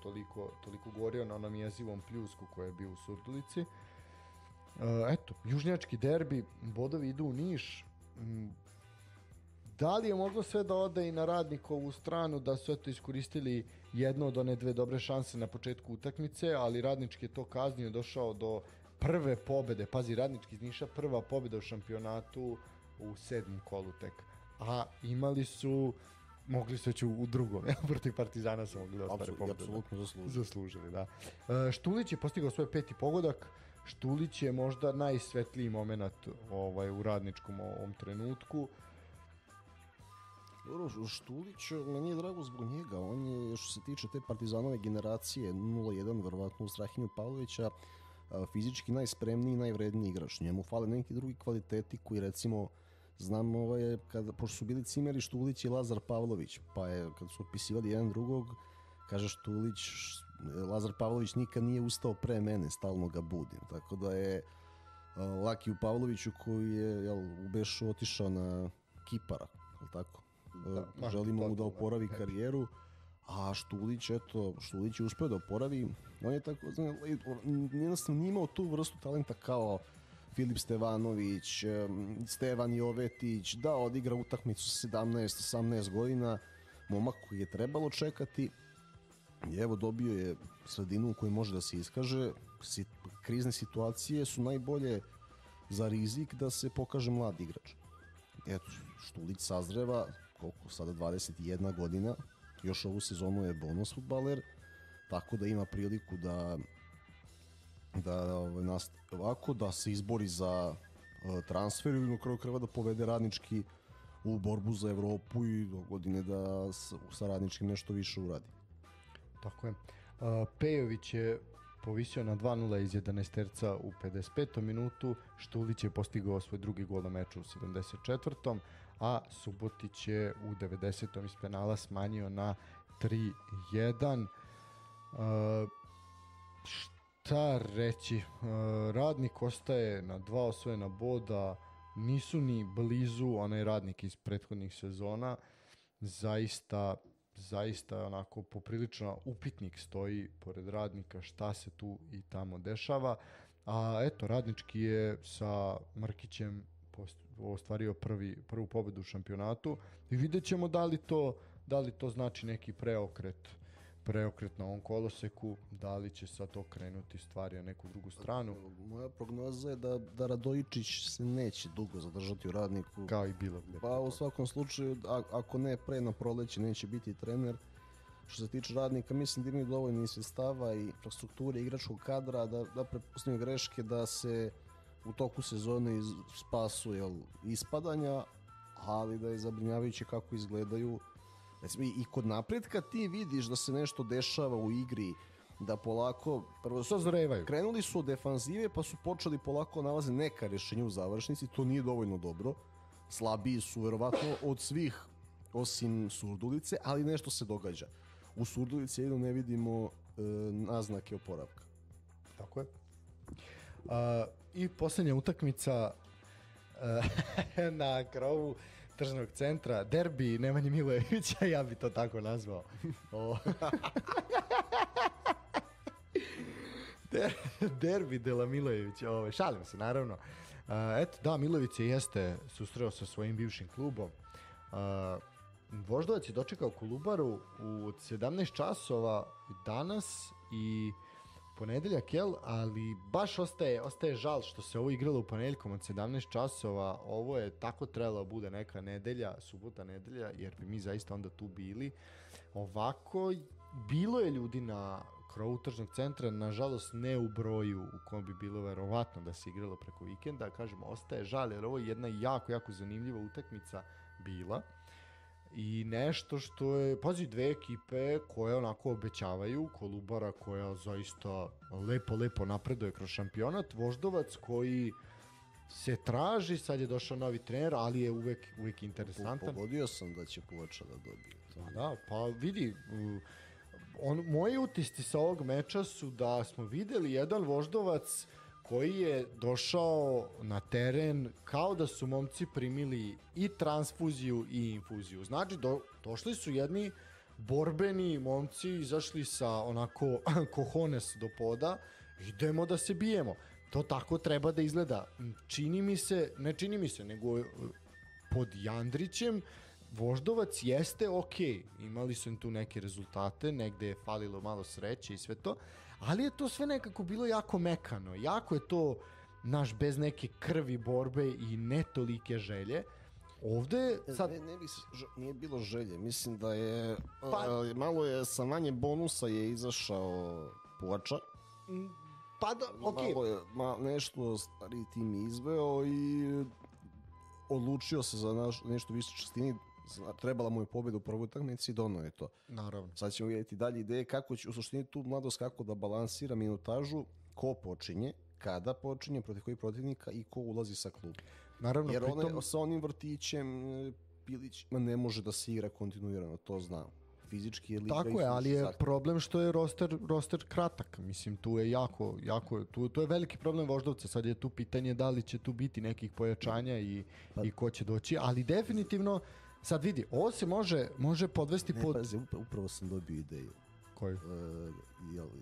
Speaker 1: toliko gorio na onom jezivom pljusku koji je bio u Surdulici. Eto, južnjački derbi, bodovi idu u Niš. Da li je moglo sve da ode i na Radnikovu stranu, da su eto iskoristili jedno od one dve dobre šanse na početku utakmice, ali Radnički je to kaznio, došao do prve pobede. Pazi, Radnički iz Niša, prva pobeda u šampionatu u 7. kolu tek. A imali su, mogli su već u drugom, protiv Partizana su mogli da ostvare pobedu.
Speaker 2: Apsolutno
Speaker 1: zaslužili, da. Štulić je postigao svoj 5. pogodak. Štulić je možda najsvetliji moment u Radničkom ovom trenutku.
Speaker 2: Štulić, meni je drago zbog njega. On je, što se tiče te Partizanove generacije 0-1, verovatno u Strahinju Pavlovića, fizički najspremniji i najvredniji igrač. Njemu fale neki drugi kvaliteti koji, recimo, znam, pošto su bili Cimeri, Štulić i Lazar Pavlović, pa je, kad su opisivali jedan drugog, kaže Štulić, Lazar Pavlović nikad nije ustao pre mene, stalno ga budim. Tako da je Lakiju Pavloviću, koji je u Bešu otišao na Kipara, je li tako? Želimo mu da oporavi karijeru, a Štulić je uspeo da oporavi. On je tako, jednostavno nije imao tu vrstu talenta kao Filip Stevanović, Stevan Jovetić, da odigra utakmicu sa 17-18 godina, momak koji je trebalo čekati i evo dobio je sredinu u kojoj može da se iskaže. Krizne situacije su najbolje za rizik da se pokaže mlad igrač. Eto, Štulić sazreva, koliko sada, 21 godina, još ovu sezonu je bonus fudbaler, tako da ima priliku da se izbori za transfer ili na kraju krajeva da povede Radnički u borbu za Evropu i do godine da sa Radničkim nešto više uradi.
Speaker 1: Tako je. Pejović je povisio na 2-0 iz 11-terca u 55. minutu, Štulić je postigao svoj drugi gol na meču u 74. a Subotić je u 90. iz penala smanjio na 3-1. Šta reći? Radnik ostaje na 2 osvojena boda, nisu ni blizu onaj Radnik iz prethodnih sezona. Zaista onako poprilično upitnik stoji pored Radnika šta se tu i tamo dešava. A eto, Radnički je sa Mrkićem ostvario prvu pobedu u šampionatu i vidjet ćemo da li to znači neki preokret na ovom koloseku, da li će sad to krenuti stvari na neku drugu stranu.
Speaker 2: Moja prognoza je da Radojičić se neće dugo zadržati u Radniku.
Speaker 1: Kao i bilo gde.
Speaker 2: Pa u svakom slučaju, ako ne pre na proleće, neće biti trener. Što se tiče Radnika, mislim da imaju dovoljno i sredstava i infrastrukture igračkog kadra da prepustimo greške, da se u toku sezone spasu ispadanja, ali da je zabrinjavajuće kako izgledaju. Recimo, i kod napretka ti vidiš da se nešto dešava u igri, da polako krenuli su od defanzive pa su počeli polako nalaze neka rješenja u završnici, to nije dovoljno dobro, slabiji su verovatno od svih osim Surdulice, ali nešto se događa. U Surdulici jedino ne vidimo naznake oporavka.
Speaker 1: Tako je. I posljednja utakmica na krovu tržnog centra, derbi Nemanje Milojevića, ja bi to tako nazvao. Derbi Dela Milojevića, šalim se naravno. Eto, da, Milojević se jeste susreo sa svojim bivšim klubom. Voždovac je dočekao Kolubaru u 17 časova danas i ponedeljak, ali baš ostaje žal što se ovo igralo u ponedjeljkom od 17 časova. Ovo je tako trebalo bude neka nedelja, subota nedelja, jer bi mi zaista onda tu bili. Ovako, bilo je ljudi na krovu tržnog centra, nažalost ne u broju u kojem bi bilo verovatno da se igralo preko vikenda. Kažemo, ostaje žal, jer ovo je jedna jako zanimljiva utakmica bila. I nešto što je, pazi, dve ekipe koje onako obećavaju, Kolubara koja zaista lepo napreduje kroz šampionat, Voždovac koji se traži, sad je došao novi trener, ali je uvek interesantan.
Speaker 2: Pogodio sam da će Povača da dobije.
Speaker 1: Da, pa vidi, moji utisci sa ovog meča su da smo videli jedan Voždovac koji je došao na teren kao da su momci primili i transfuziju i infuziju. Znači, došli su jedni borbeni momci izašli sa onako cojones do poda, idemo da se bijemo. To tako treba da izgleda. Ne čini mi se, nego pod Jandrićem Voždovac jeste okej. Imali su im tu neke rezultate, negde je falilo malo sreće i sve to, ali je to sve nekako bilo jako mekano. Jako je to bez neke krvi borbe i ne tolike želje. Ovde sad...
Speaker 2: Nije bilo želje. Mislim da je... malo je sa manje bonusa je izašao Pogača.
Speaker 1: Pa da, okej.
Speaker 2: Malo je nešto stari tim izveo i odlučio se za nešto više čestini. Trebala mu je pobjeda u prvoj utakmici i donao je to.
Speaker 1: Naravno.
Speaker 2: Sad ćemo vidjeti dalje ideje kako će u suštini tu mladost kako da balansira minutažu, ko počinje, kada počinje, protiv kojih protivnika i ko ulazi sa kluba.
Speaker 1: Naravno,
Speaker 2: jer sa onim vrtićem Pilić ne može da se igra kontinuirano, to znam. Fizički je liga.
Speaker 1: Tako je, ali je problem što je roster kratak. Mislim, tu je jako to je veliki problem Voždovca. Sad je tu pitanje da li će tu biti nekih pojačanja i ko će doći, ali definitivno sad vidi, ovo se može podvesti pod...
Speaker 2: Pazi, upravo sam dobio ideju.
Speaker 1: Koju?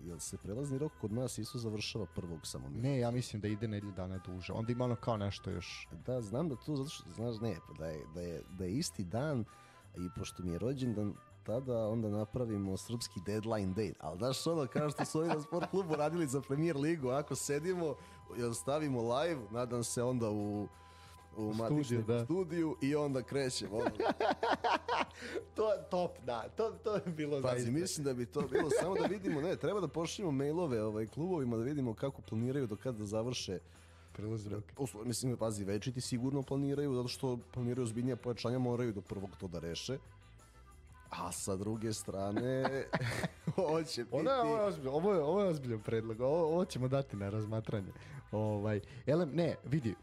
Speaker 2: Jel se prelazni rok kod nas isto završava 1. samo?
Speaker 1: Ne, ja mislim da ide nedelju dana duže. Onda ima ono kao nešto još.
Speaker 2: Da, znam da tu, zato što, znaš, da je isti dan i pošto mi je rođendan, tada onda napravimo srpski deadline date. Ali znaš ono, kao što su ovi na sport klubu radili za Premier ligu, ako sedimo, stavimo live, nadam se onda u matičnom studiju i onda krećemo.
Speaker 1: To je top, da. To je bilo zaista.
Speaker 2: Pazi, mislim da bi to bilo samo da vidimo, treba da pošaljemo mailove klubovima da vidimo kako planiraju do kada završe
Speaker 1: prelazni rok.
Speaker 2: Mislim, pazi, večiti sigurno planiraju, zato što planiraju ozbiljnija pojačanja, moraju do prvog to da reše. A sa druge strane, ovo će biti...
Speaker 1: Ovo je ozbiljan predlog, ovo ćemo dati na razmatranje. Ne, vidi,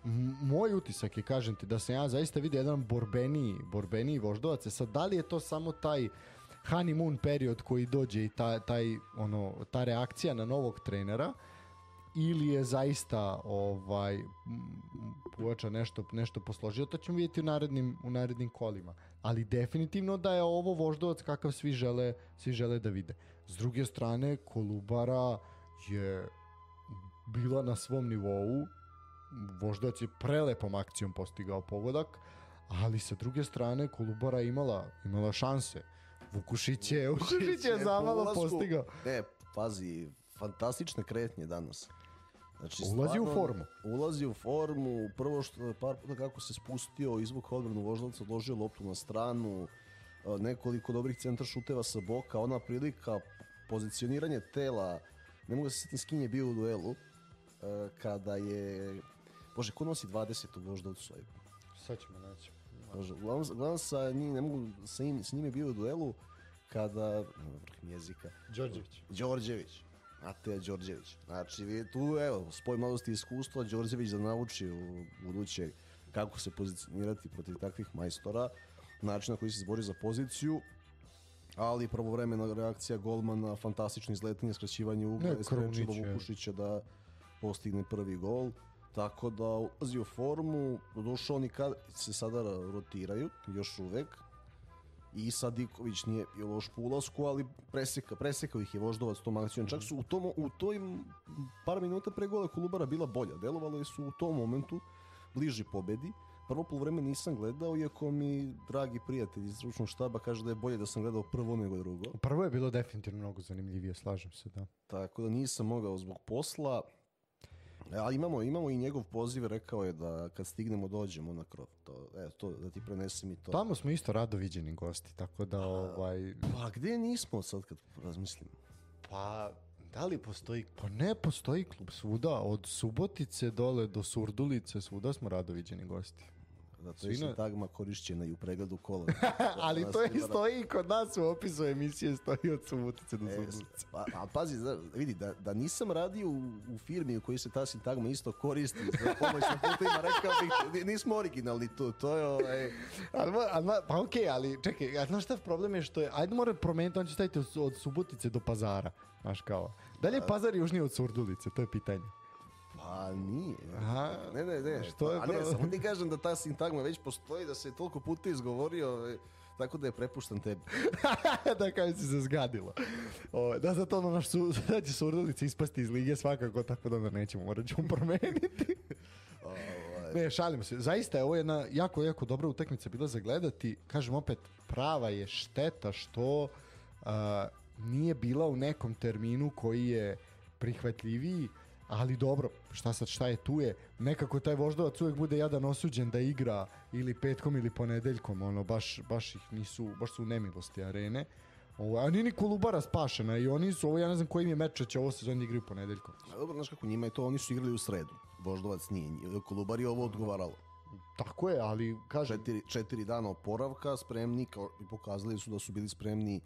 Speaker 1: moj utisak je, kažem ti, da sam ja zaista vidio jedan borbeniji Voždovac. Sad, da li je to samo taj honeymoon period koji dođe i ta reakcija na novog trenera, ili je zaista Pogača nešto posložio, to ćemo vidjeti u narednim kolima. Ali definitivno da je ovo Voždovac kakav svi žele da vide. S druge strane, Kolubara je bila na svom nivou, Voždovac je prelepom akcijom postigao pogodak, ali sa druge strane Kolubara imala šanse. Vukušić je zamalo postigao.
Speaker 2: Ne, pazi, fantastične kretnje danas. Znači, ulazi u formu, prvo što par puta kako se spustio, izvukao odbranu Voždovca, odložio loptu na stranu, nekoliko dobrih centra šuteva sa boka, ona prilika, pozicioniranje tela, ne mogu se sjetiti s kim je bio u duelu, kada je, bože, ko nosi 20 u Voždovcu?
Speaker 1: Sad ćemo naći.
Speaker 2: Uglavnom sa njim, ne mogu, s njim je bio u duelu, kada, vrh jezika, Đorđević. Mateja Đorđević. Znači, tu, spoj mladosti i iskustva, Đorđević da nauči u buduće kako se pozicionirati protiv takvih majstora, način na koji se zbori za poziciju, ali pravovremena reakcija golmana, fantastično izletanje, skraćivanje ugla, je sprečilo Vukušića da postigne prvi gol, tako da ulazi u formu, došao oni kad se sada rotiraju, još uvek, i Sadiković nije bio loš po ulasku, ali presekao ih je Voždovac tom akcijom. Čak su u tom par minuta pre gola Kolubara bila bolja. Delovali su u tom momentu bliži pobedi. Prvo poluvreme nisam gledao, iako mi dragi prijatelj iz stručnog štaba kaže da je bolje da sam gledao prvo nego drugo.
Speaker 1: Prvo je bilo definitivno mnogo zanimljivije, slažem se, da.
Speaker 2: Tako da nisam mogao zbog posla. Ali imamo i njegov poziv, rekao je da kad stignemo dođemo na krov. To da ti prenesem i to.
Speaker 1: Tamo smo isto rado viđeni gosti, tako da
Speaker 2: Pa gdje nismo sad kad razmislim?
Speaker 1: Pa da li postoji? Pa ne postoji klub svuda, od Subotice dole do Surdulice, svuda smo rado viđeni gosti.
Speaker 2: Da, to je sintagma korišćena i u pregledu kola.
Speaker 1: Ali to i stoji kod nas u opisu emisije, stoji od Subotice do Surdulice.
Speaker 2: A pazi, vidi, da nisam radio u firmi u kojoj se ta sintagma isto koristi za pomoć na putima, rekao bih, nismo originalni tu, to je
Speaker 1: Pa okej, ali čekaj, a znaš šta problem je što je, ajde mora promeniti, on će staviti od Subotice do Pazara, znaš kao. Da li je Pazar južnije od Surdulice, to je pitanje.
Speaker 2: Pa nije.
Speaker 1: Ne.
Speaker 2: Što je samo ti kažem da ta sintagma već postoji, da se je toliko puta izgovorio, Tako da je prepušten tebi.
Speaker 1: Da kao si se zgadilo. Da, zato ono da će Surdulica ispasti iz lige svakako, tako da onda nećemo, morat ćemo promeniti. Ne, šalim se. Zaista je ovo jedna jako, jako dobra utakmica bila za gledati. Kažem opet, prava je šteta što nije bila u nekom terminu koji je prihvatljiviji, ali dobro, šta je tu je. Nekako taj Voždovac uvek bude jadan osuđen da igra ili petkom ili ponedeljkom, ono, baš ih nisu, baš su u nemilosti Arene. A nije ni Kolubara spašena i oni su, ovo ja ne znam kojim je meč će ovo sezon igraju ponedeljkom.
Speaker 2: A dobro, znaš kako njima je to, oni su igrali u sredu. Voždovac nije, Kolubari je ovo odgovaralo.
Speaker 1: Tako je, ali kažem...
Speaker 2: 4 dana oporavka, spremni, i pokazali su da su bili spremni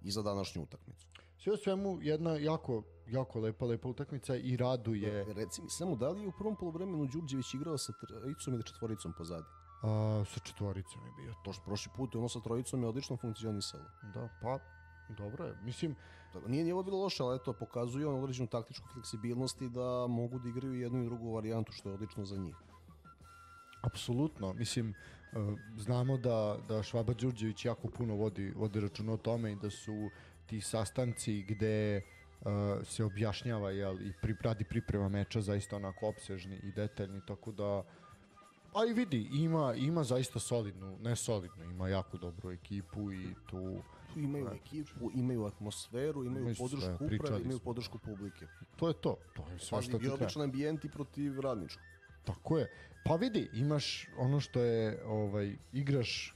Speaker 2: i za današnju utakmicu.
Speaker 1: Sve u svemu jedna jako, jako lepa utakmica i raduje.
Speaker 2: Reci mi samo, da li je u prvom poluvremenu Đurđević igrao sa trojicom ili četvoricom pozadi?
Speaker 1: Sa četvoricom je bio.
Speaker 2: To što prošli put ono sa trojicom je odlično funkcionisalo.
Speaker 1: Da, pa dobro je. Mislim,
Speaker 2: nije ni ovo bilo loše, ali eto, pokazuje on određenu taktičku fleksibilnost i da mogu da igraju jednu i drugu varijantu, što je odlično za njih.
Speaker 1: Apsolutno. Mislim, znamo da Švaba Đurđević jako puno vodi računa o tome i da su ti sastanci gde se objašnjava i radi priprema meča zaista onako opsežni i detaljni, tako da a i vidi, ima zaista ima jako dobru ekipu i tu
Speaker 2: imaju ekipu, imaju atmosferu, imaju podršku uprave, imaju podršku publike.
Speaker 1: To je sve što ti treba.
Speaker 2: Odličan ambijent i protiv Radničkog.
Speaker 1: Tako je. Pa vidi, imaš ono što je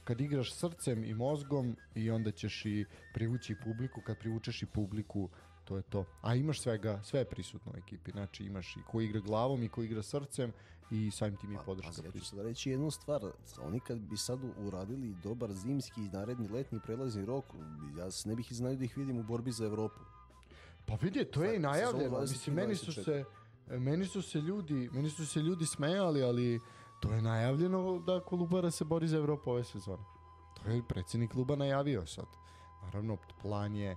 Speaker 1: kad igraš srcem i mozgom i onda ćeš i privući publiku, kad privučeš i publiku, to je to. A imaš sve je prisutno u ekipi, znači imaš i ko igra glavom i ko igra srcem i samim tim i podrška.
Speaker 2: Ja ću sada reći jednu stvar, oni kad bi sad uradili dobar zimski i naredni letnji prelazni rok, ja se ne bih iznadio da ih vidim u borbi za Evropu.
Speaker 1: Pa vidi, to je i najavljeno. Mislim, meni su se ljudi smejali, ali to je najavljeno da Kolubara se bori za Evropu ove sezone. To je predsjednik kluba najavio sad. Naravno, plan je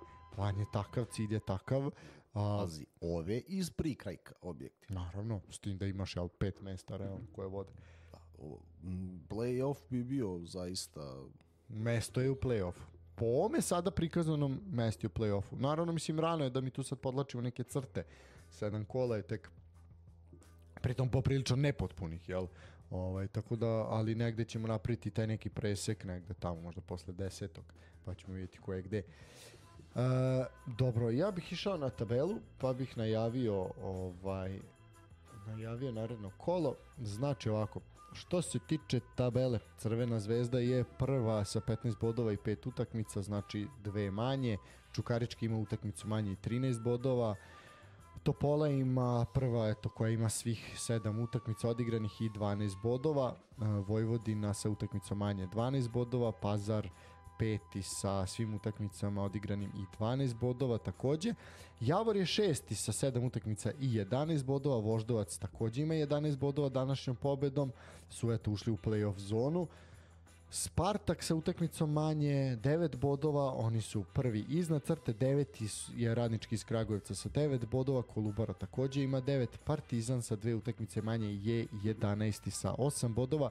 Speaker 1: takav, cilj je takav.
Speaker 2: Pazi, ove iz prikrajka objekti.
Speaker 1: Naravno, s tim da imaš 5 mesta realno koje vode.
Speaker 2: Playoff bi bio zaista...
Speaker 1: Mesto je u playoffu. Po ovome sada prikazanom mesto je u playoffu. Naravno, mislim, rano je da mi tu sad podlačimo neke crte. 7 kola je tek pritom poprilično nepotpunih, jel? Tako da, ali negde ćemo napraviti taj neki presek, negde tamo, možda posle 10. pa ćemo vidjeti ko je gde. Dobro, ja bih išao na tabelu, pa bih najavio naredno kolo. Znači ovako, što se tiče tabele, Crvena zvezda je prva sa 15 bodova i 5 utakmica, znači 2 manje. Čukarički ima utakmicu manje i 13 bodova. Topola ima prva, koja ima svih 7 utakmica odigranih i 12 bodova. Vojvodina sa utakmicom manje 12 bodova. Pazar peti sa svim utakmicama odigranim i 12 bodova takođe. Javor je šesti sa 7 utakmica i 11 bodova. Voždovac takođe ima 11 bodova današnjom pobedom. Su ušli u play-off zonu. Spartak sa utakmicom manje 9 bodova, oni su prvi iznad crte, 9. je Radnički iz Kragujevca sa 9 bodova, Kolubara takođe ima 9, Partizan sa 2 utakmice manje je 11. sa 8 bodova,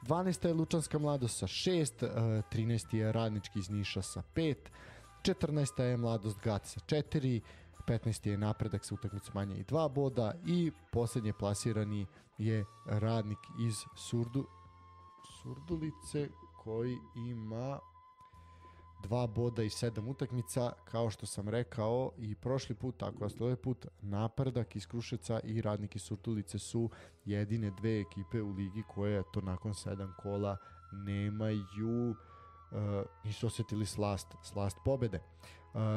Speaker 1: 12. je Lučanska Mladost sa 6, 13. je Radnički iz Niša sa 5, 14. je Mladost Gat sa 4, 15. je Napredak sa utakmicom manje i 2 boda i posljednje plasirani je Radnik iz Surdulice koji ima 2 boda i 7 utakmica, kao što sam rekao i prošli put, tako da ovaj put Napredak iz Kruševca i Radnik iz Surdulice su jedine dve ekipe u ligi koje to nakon 7 kola nemaju, nisu osjetili slast pobede.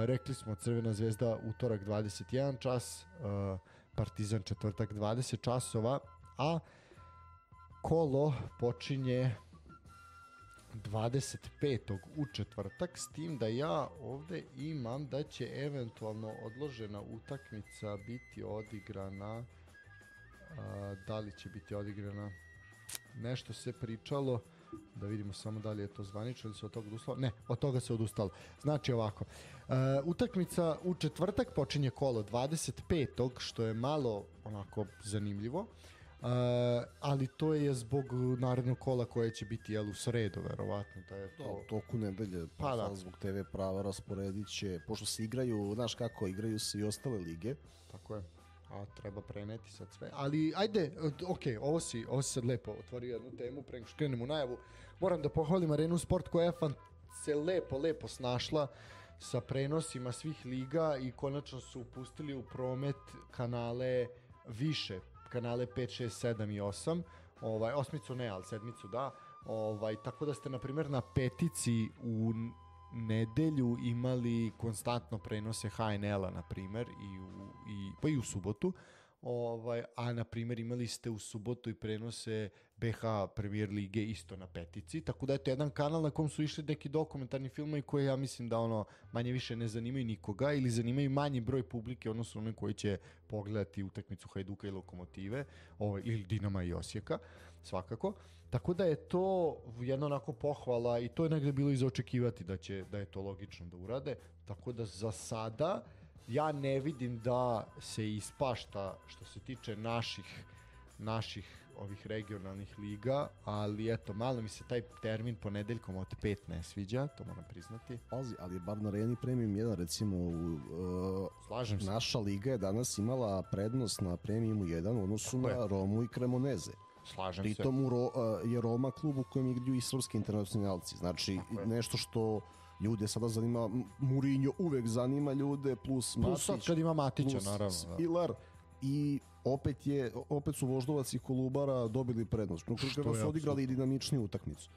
Speaker 1: Rekli smo Crvena zvezda utorak 21 čas, Partizan četvrtak 20 časova, a kolo počinje 25. u četvrtak, s tim da ja ovde imam da će eventualno odložena utakmica biti odigrana. Da li će biti odigrana? Nešto se pričalo, da vidimo samo da li je to zvanično ili se od toga odustalo. Ne, od toga se odustalo. Znači ovako, utakmica u četvrtak počinje kolo 25. što je malo onako zanimljivo. ali to je zbog narednog kola koje će biti u sredu, verovatno. Da je to...
Speaker 2: toku nedelje,
Speaker 1: Pa da.
Speaker 2: zbog TV prava rasporedit će, pošto se igraju, znaš kako, igraju se i ostale lige.
Speaker 1: Tako je. A treba preneti sad sve. Ali ajde, ovo si sad lepo otvorio jednu temu, pre nego što krenemo u najavu. Moram da pohvalim Arenu Sport koja se lepo snašla sa prenosima svih liga i konačno su pustili u promet kanale više, kanale 5, 6, 7 i 8. Osmicu ne, ali sedmicu da. Tako da ste, na primjer, na petici u nedelju imali konstantno prenose HNL-a, na primjer, pa i u subotu. A na primjer imali ste u subotu i prenose BH Premier lige isto na petici, tako da je to jedan kanal na kom su išli neki dokumentarni filmovi koje ja mislim da manje više ne zanimaju nikoga ili zanimaju manji broj publike, odnosno one koji će pogledati utakmicu Hajduka i Lokomotive ili Dinama i Osijeka, svakako. Tako da je to jedna onako pohvala i to je negde bilo i za očekivati da je to logično da urade, tako da za sada ja ne vidim da se ispašta što se tiče naših ovih regionalnih liga, ali eto, malo mi se taj termin ponedeljkom od 5 ne sviđa, to moram priznati.
Speaker 2: Ali je bar na Areni Premium 1, recimo,
Speaker 1: slažem se.
Speaker 2: Naša liga je danas imala prednost na Premiumu 1 u odnosu na Romu i Cremoneze.
Speaker 1: Slažem se.
Speaker 2: Pritom je Roma klub u kojem igraju i srpski internacionalci. Znači, nešto što ljude sada zanima, Mourinho uvek zanima ljude, plus Matić.
Speaker 1: Plus sad kad ima Matića,
Speaker 2: plus
Speaker 1: naravno.
Speaker 2: Spilar, i opet su Voždovac i Kolubara dobili prednost. Kada su odigrali i dinamičniju utakmicu.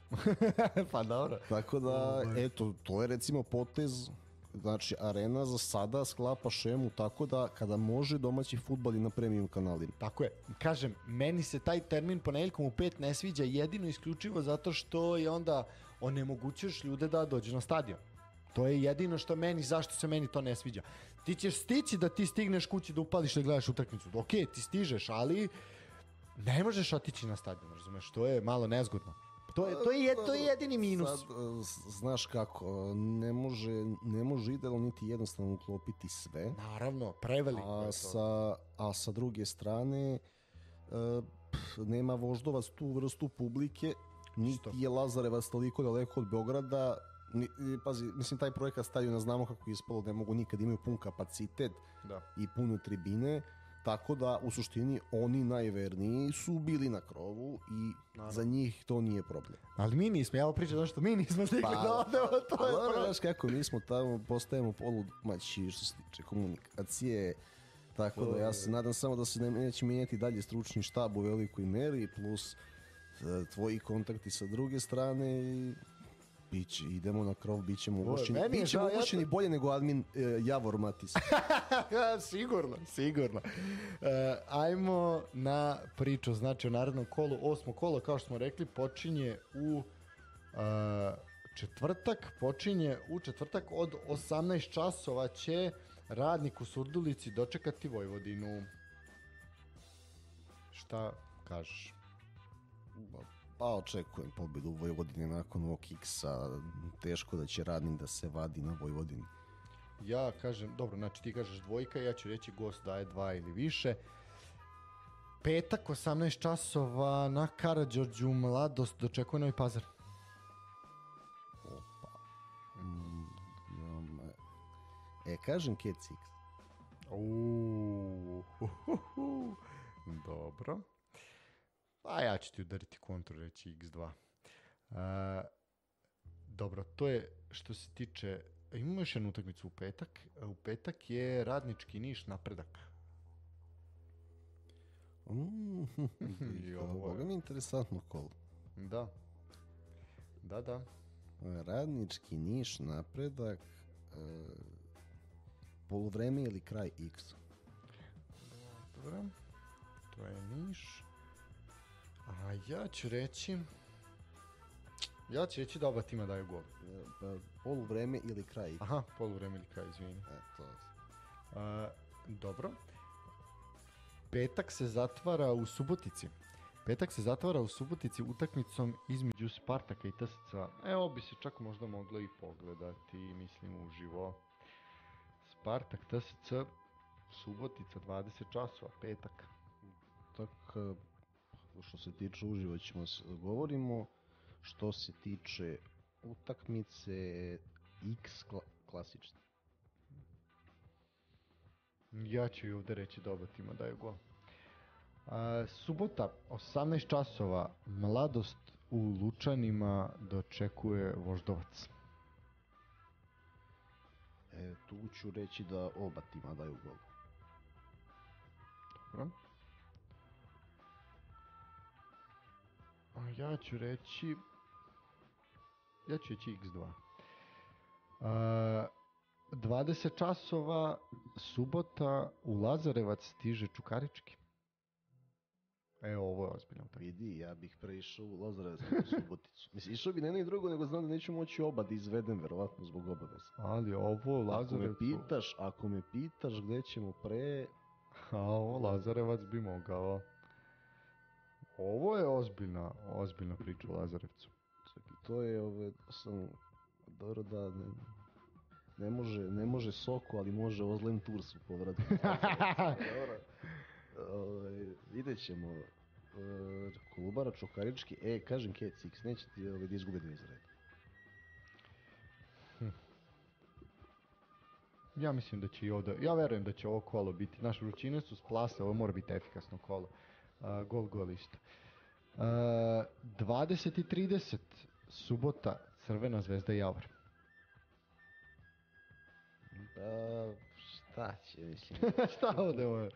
Speaker 1: Pa dobro.
Speaker 2: Tako da, eto, to je recimo potez. Znači, Arena za sada sklapa šemu tako da kada može domaći fudbal i na premium kanalima.
Speaker 1: Tako je. Kažem, meni se taj termin ponedeljkom u 5 ne sviđa jedino isključivo zato što je onda onemogućuješ ljude da dođu na stadion. To je jedino što zašto se meni to ne sviđa. Ti ćeš stići da ti stigneš kući da upališ da gledaš utakmicu. Ok, ti stižeš, ali ne možeš otići na stadion, razumeš? To je malo nezgodno. To je jedini minus.
Speaker 2: Sad, znaš kako, ne može idealno niti jednostavno uklopiti sve.
Speaker 1: Naravno, preveliko je to.
Speaker 2: A sa druge strane, nema Voždovac tu vrstu publike, niti je Lazarevac toliko daleko od Beograda. Pazi, mislim, taj projekat stadiona znamo kako je ispalo, ne mogu nikad, imaju pun kapacitet i pune tribine. Tako da, u suštini, oni najverniji su bili na krovu i za njih to nije problem.
Speaker 1: Ali mi nismo, ja pričam što mi nismo stigli da odemo, to je problem.
Speaker 2: Znaš kako, mi smo tamo, postajemo poludomaći što se tiče komunikacije, tako da ja se nadam samo da se neće mijenjati dalje stručni štab u velikoj meri, plus tvoji kontakti sa druge strane i idemo na krov, bit ćemo ugošćeni bolje nego admin Javor Matis.
Speaker 1: Sigurno. Ajmo na priču, znači o narednom kolu. 8. kolo, kao što smo rekli, počinje u četvrtak od 18 časova će Radnik u Surdulici dočekati Vojvodinu. Šta kažeš?
Speaker 2: Pa očekujem pobedu u Vojvodini nakon ovog X-a. Teško da će Radnik da se vadi na Vojvodini.
Speaker 1: Ja kažem, dobro, znači ti kažeš 2, ja ću reći gost daje 2 ili više. Petak, 18 časova na Karađorđu Mladost dočekuje Novi Pazar.
Speaker 2: Opa. Kažem Kec X.
Speaker 1: Dobro. A ja ću ti udariti kontru, reći X2. Dobro, to je što se tiče... Imamo još jednu utakmicu u petak. U petak je Radnički Niš Napredak.
Speaker 2: Ovo je interesantno kolo.
Speaker 1: Da.
Speaker 2: Radnički Niš Napredak, poluvreme ili kraj X?
Speaker 1: Dobro, to je Niš. A ja ću reći da oba tima daju gol.
Speaker 2: Poluvreme ili kraj?
Speaker 1: Aha, poluvreme ili kraj, izvini. Dobro. Petak se zatvara u Subotici utakmicom između Spartaka i TSC-a. Evo bi se čak možda moglo i pogledati, mislim, uživo. Spartak, TSC, Subotica, 20 časova, petak.
Speaker 2: što se tiče uživo ćemo govorimo. Što se tiče utakmice X klasične.
Speaker 1: Ja ću i ovdje reći da oba tima daju gol. Subota, 18 časova, Mladost u Lučanima dočekuje Voždovac.
Speaker 2: Tu ću reći da oba tima daju gol.
Speaker 1: Dobro. Ja ću reći X2. 20 časova, subota, u Lazarevac stiže Čukarički. Evo, ovo je ozbiljno.
Speaker 2: Vidi, ja bih preišao u Lazarevac u Suboticu. Mislim, išao bi ne drugo, nego znam da neću moći oba da izvedem, verovatno zbog obaveza.
Speaker 1: Ali ovo Lazarevcu...
Speaker 2: Ako me pitaš gde ćemo pre...
Speaker 1: ovo Lazarevac bi mogao. Ovo je ozbiljna priča u Lazarevcu.
Speaker 2: Čekaj, to je dobro da ne može Soko, ali može Ozlem Turs u povratu. Dobro. Vidjet ćemo. Kolubara, Čukarički. Kažem Kec X, neće ti da izgubi 2 iz reda.
Speaker 1: Ja mislim da će i ovdje, ja verujem da će ovo kolo biti, naš vrućine su splasle, ovo mora biti efikasno kolo. Gol isto. 20:30, subota, Crvena Zvezda Javor.
Speaker 2: Šta će, mislim.
Speaker 1: Šta ovdje ovo je?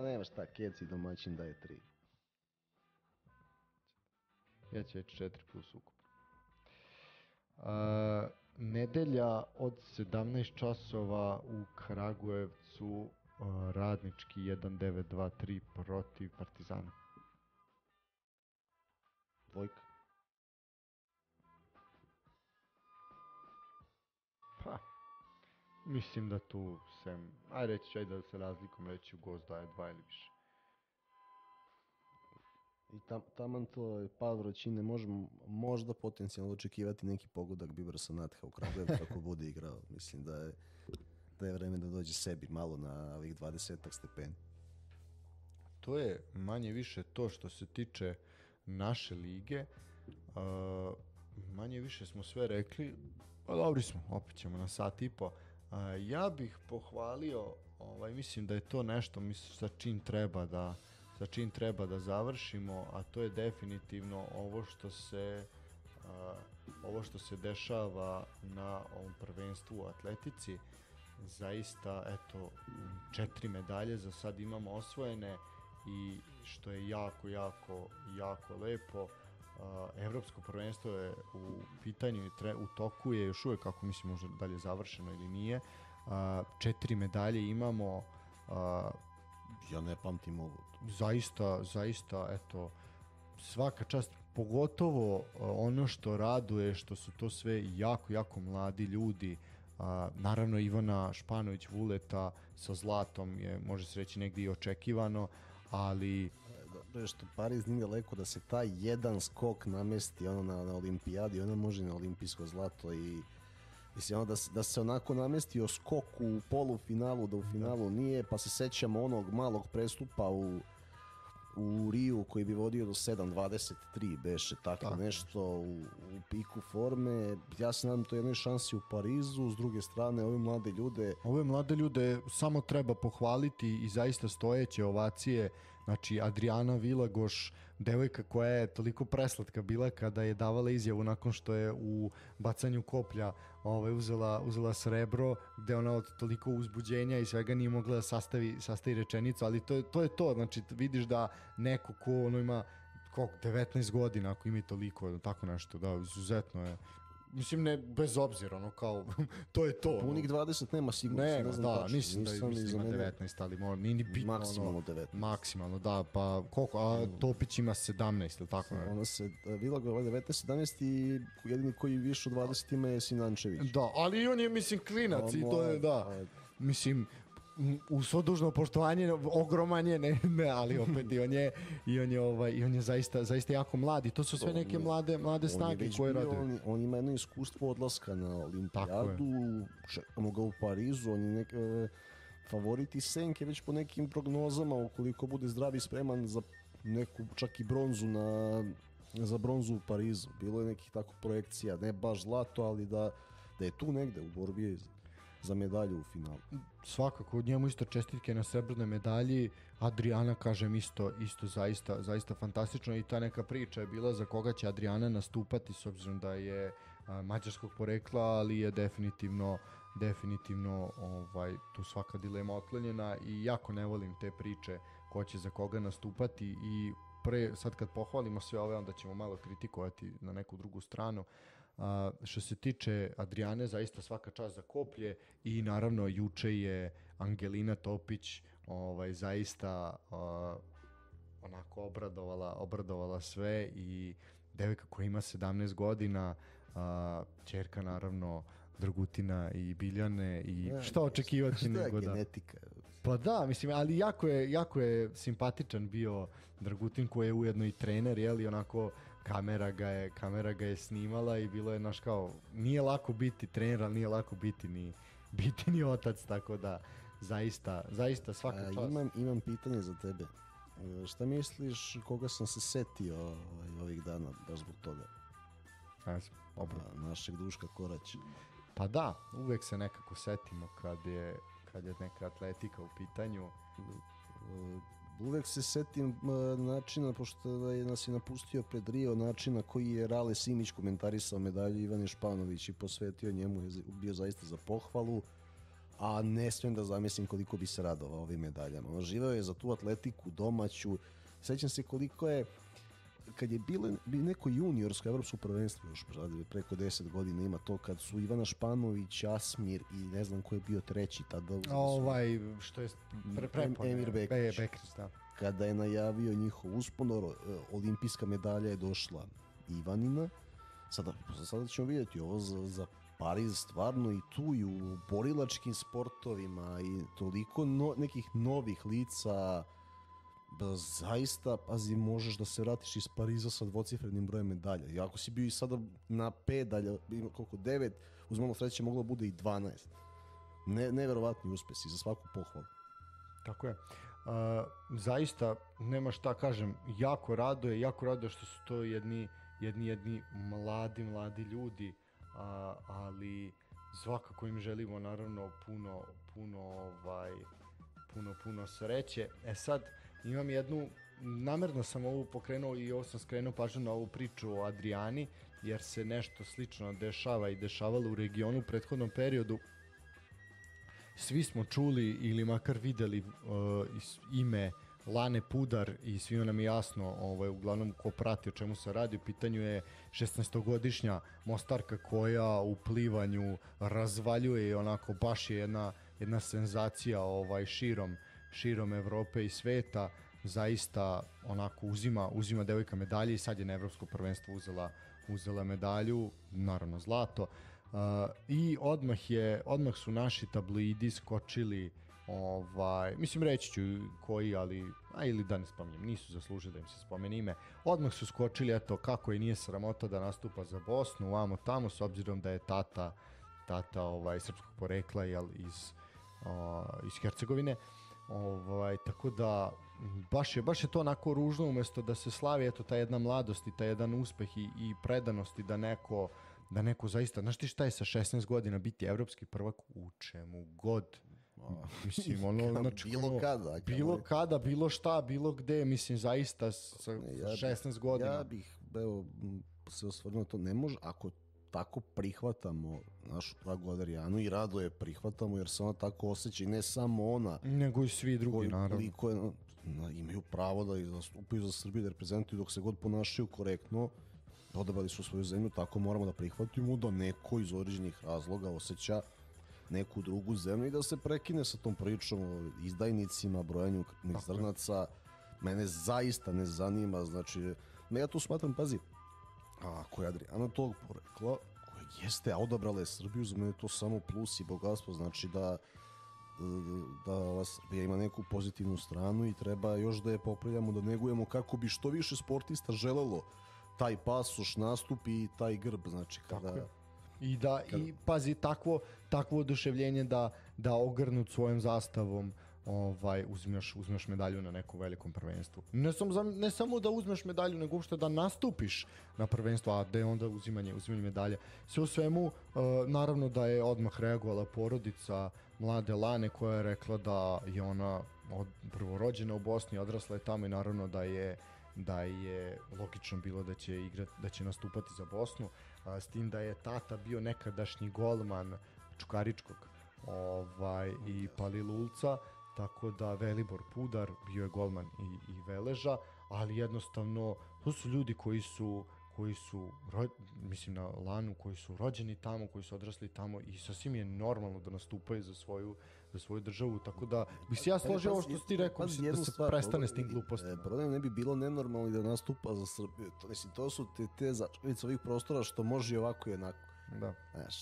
Speaker 2: Nema šta, Keci domaćin daje 3.
Speaker 1: Ja ću reći 4 plus ukupno. Nedelja od 17 časova u Kragujevcu, Radnički 1-9-2-3 protiv Partizana.
Speaker 2: Dvojka.
Speaker 1: Pa, mislim da tu sem, reći ću da se razlikom reći u gost daje 2 ili više.
Speaker 2: I taman to je pad vrućine, možemo možda potencijalno očekivati neki pogodak Bibersa Natha u Kragujevcu ako bude igrao. Mislim da je vreme da dođe sebi malo na ovih 20 stepeni.
Speaker 1: To je manje više to što se tiče naše lige. Manje više smo sve rekli, pa dobri smo, opet ćemo na sat i po. Ja bih pohvalio, mislim da je to nešto sa čim treba da završimo, a to je definitivno ovo što se dešava na ovom prvenstvu u atletici. Zaista, eto, 4 medalje za sad imamo osvojene i što je jako lepo. Evropsko prvenstvo je u pitanju i u toku je još uvijek, kako mislim, možda dalje završeno ili nije. 4 medalje imamo.
Speaker 2: Ja ne pamtim ovo.
Speaker 1: Zaista, eto, svaka čast, pogotovo ono što raduje, što su to sve jako mladi ljudi. Naravno, Ivana Španović-Vuleta sa zlatom je, može se reći, negdje i očekivano, ali...
Speaker 2: Dobro je što Pariz nije daleko da se taj jedan skok namesti na olimpijadi, ono može na olimpijsko zlato i mislim da se onako namestio skok u polufinalu, da u finalu nije, pa se sećamo onog malog prestupa u Riju koji bi vodio do 7:23 beše, tako nešto u piku forme. Ja se nadam to jednoj šansi u Parizu, s druge strane ove
Speaker 1: mlade ljude samo treba pohvaliti i zaista stojeće ovacije. Znači, Adriana Vilagoš, devojka koja je toliko preslatka bila kada je davala izjavu nakon što je u bacanju koplja uzela srebro, gde ona od toliko uzbuđenja i svega nije mogla da sastavi rečenicu, ali to je to. Znači, vidiš da neko ko ima 19 godina, ako ima toliko, tako nešto, da, izuzetno je. Mislim, ne, bez obzira, kao, to je to.
Speaker 2: Punih 20 nema sigurno.
Speaker 1: Mislim da ima 19, ali nije ni bitno.
Speaker 2: Maksimalno 19.
Speaker 1: Maksimalno, da, pa koliko, a Topić ima 17, ili tako?
Speaker 2: Ona se, Vilagova 19-17 i jedini koji više od 20 ima je Sinančević.
Speaker 1: Da, ali i on je, mislim, klinac i to je, da, mislim... U svo dužno poštovanje, ogroman je, ne, ali opet i on je zaista jako mlad i to su sve neke mlade snage koje rade.
Speaker 2: On ima jedno iskustvo odlaska na olimpijadu, čekamo ga u Parizu, on je favorit i senke već po nekim prognozama, ukoliko bude zdrav i spreman za neku čak i bronzu za bronzu u Parizu. Bilo je nekih tako projekcija, ne baš zlato, ali da je tu negde u borbi za medalju u finalu.
Speaker 1: Svakako, od njemu isto čestitke na srebrnoj medalji. Adriana, kažem, isto zaista fantastično, i ta neka priča je bila za koga će Adriana nastupati, s obzirom da je mađarskog porekla, ali je definitivno tu svaka dilema otklonjena, i jako ne volim te priče ko će za koga nastupati. I sad kad pohvalimo sve ove, onda ćemo malo kritikovati na neku drugu stranu. Što se tiče Adriane, zaista svaka čast za koplje, i naravno juče je Angelina Topić zaista onako obradovala sve, i devojka koja ima 17 godina, ćerka naravno Dragutina i Biljane, i šta očekivati nego da...
Speaker 2: Genetika.
Speaker 1: Pa da, mislim, ali jako je simpatičan bio Dragutin, koji je ujedno i trener, jeli, onako kamera ga je snimala, i bilo je, znaš, kao, nije lako biti trener, ali nije lako biti ni otac, tako da zaista svaka čast.
Speaker 2: Imam pitanje za tebe. Šta misliš koga sam se setio ovih dana baš zbog toga? Našeg Duška Koraća.
Speaker 1: Pa da, uvek se nekako setimo kad je neka atletika u pitanju.
Speaker 2: Uvek se setim načina, pošto nas je napustio pred Rio, načina koji je Rale Simić komentarisao medalju Ivane Španović i posvetio njemu, je bio zaista za pohvalu, a ne smijem da zamislim koliko bi se radovao ovim medaljama. On živeo je za tu atletiku domaću. Sećam se koliko je, kad je bilo neko juniorsko evropsko prvenstvo, još preko 10 godina ima to, kad su Ivana Španović, Asmir i ne znam ko je bio treći tada.
Speaker 1: Što je
Speaker 2: Emir Bekrić.
Speaker 1: Da.
Speaker 2: Kada je najavio njihov uspon, olimpijska medalja je došla Ivanina. Sada ćemo vidjeti ovo za Pariz, stvarno i tu i u borilačkim sportovima i toliko nekih novih lica. Zaista, pazi, možeš da se vratiš iz Pariza sa dvocifrenim brojem medalja. I ako si bio i sada na 5 dalja, ima koliko, 9, uz malo sreće moglo bude i 12. Neverovatni uspesi, za svaku pohvalu.
Speaker 1: Tako je. Zaista, nema šta kažem, jako raduje što su to jedni mladi ljudi, ali svakako im želimo naravno puno sreće. Sad, imam jednu, namerno sam ovu pokrenuo i ovo sam skrenuo pažnju na ovu priču o Adriani, jer se nešto slično dešava i dešavalo u regionu u prethodnom periodu. Svi smo čuli ili makar videli ime Lane Pudar, i svima nam je jasno, uglavnom ko prati o čemu se radi. U pitanju je 16-godišnja Mostarka koja u plivanju razvaljuje, onako baš je jedna senzacija širom Evrope i sveta. Zaista onako uzima devojka medalje, i sad je na evropsko prvenstvo uzela medalju, naravno zlato. I odmah su naši tabloidi skočili, mislim reći ću koji, ali ili da ne spominjem, nisu zaslužili da im se spomene ime. Odmah su skočili, eto, kako je nije sramota da nastupa za Bosnu, vamo tamo, s obzirom da je tata srpskog porekla, iz Hercegovine. Tako da baš je to onako ružno, umesto da se slavi eto ta jedna mladost i taj jedan uspeh i predanost, i da neko zaista, znaš ti šta je sa 16 godina biti evropski prvak u čemu god, mislim, znači, bilo kada, bilo šta, bilo gde, mislim, zaista sa 16 godina.
Speaker 2: Ja bih se osvrnuo to, ne može, ako tako prihvatamo našu dragu Adrianu, i rado je prihvatamo jer se ona tako osjeća, i ne samo ona,
Speaker 1: nego i svi drugi, naravno.
Speaker 2: Imaju pravo da nastupaju za Srbiju, da reprezentuju, dok se god ponašaju korektno, odabrali su svoju zemlju, tako moramo da prihvatimo da neko iz određenih razloga osjeća neku drugu zemlju, i da se prekine sa tom pričom o izdajnicima, brojanju krvnih zrnaca. Mene zaista ne zanima, znači, ja to smatram, pazi, ako je Adriana tog porekla, koja jeste, a odabrala je Srbiju, za mene je to samo plus i bogatstvo, znači da Srbija ima neku pozitivnu stranu i treba još da je popravljamo, da negujemo kako bi što više sportista želelo taj pasoš, nastup i taj grb, znači kada... I
Speaker 1: pazi, takvo oduševljenje da ogrnut svojom zastavom uzmeš medalju na nekom velikom prvenstvu. Ne samo da uzmeš medalju, nego uopšte da nastupiš na prvenstvu, a da je onda uzimanje medalje. Sve u svemu, naravno da je odmah reagovala porodica mlade Lane, koja je rekla da je ona prvo rođena u Bosni, odrasla je tamo i naravno da je logično bilo da će nastupati za Bosnu, s tim da je tata bio nekadašnji golman Čukaričkog i Palilulca, tako da Velibor Pudar bio je golman i Veleža, ali jednostavno to su ljudi koji su mislim na Lanu, koji su rođeni tamo, koji su odrasli tamo i sasvim je normalno da nastupaju za svoju državu, tako da bih se ja složio ovo što si ti rekao, da se prestane s tim glupostima.
Speaker 2: Problem ne bi bilo nenormalno da nastupa za Srbiju. To su te začkoljice ovih prostora što može i ovako i onako.
Speaker 1: Da.
Speaker 2: Znaš,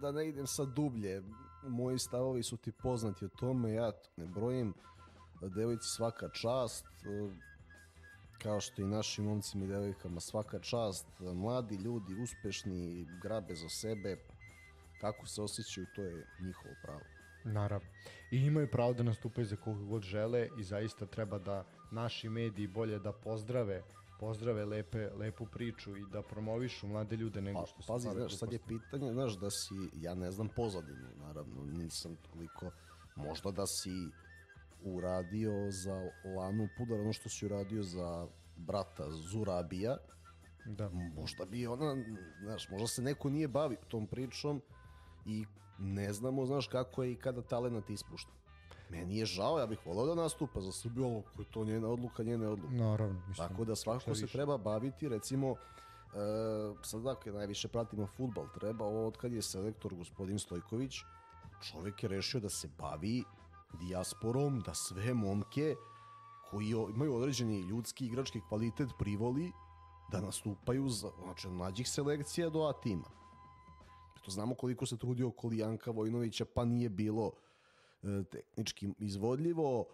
Speaker 2: da ne idem sad dublje, moji stavovi su ti poznati o tome, ja to ne brojim, devojci svaka čast, kao što i našim momcima i devojkama svaka čast, mladi ljudi, uspešni, grabe za sebe, kako se osjećaju, to je njihovo pravo.
Speaker 1: Naravno. I imaju pravo da nastupaju za koliko god žele i zaista treba da naši mediji bolje da pozdrave lepu priču i da promovišu mlade ljude nego što se...
Speaker 2: Pazi, znaš, sad je pitanje, znaš, da si, ja ne znam pozadinu, naravno, nisam toliko, možda da si uradio za Lanu Pudar ono što si uradio za brata Zurabija,
Speaker 1: da.
Speaker 2: Možda bi ona, znaš, možda se neko nije bavio tom pričom i ne znamo, znaš, kako je i kada talenat ispušta. Meni je žao, ja bih volao da nastupa za Srbiju, ali ako je to njene odluke.
Speaker 1: Naravno, mislim.
Speaker 2: Tako da svakako se treba baviti, recimo, sad dakle, najviše pratimo fudbal, treba ovo od kad je selektor gospodin Stojković, čovjek je rešio da se bavi dijasporom, da sve momke koji imaju određeni ljudski igrački kvalitet privoli da nastupaju za, znači, mlađih selekcija do A tima. To znamo koliko se trudio oko Janka Vojnovića, pa nije bilo tehnički izvodljivo.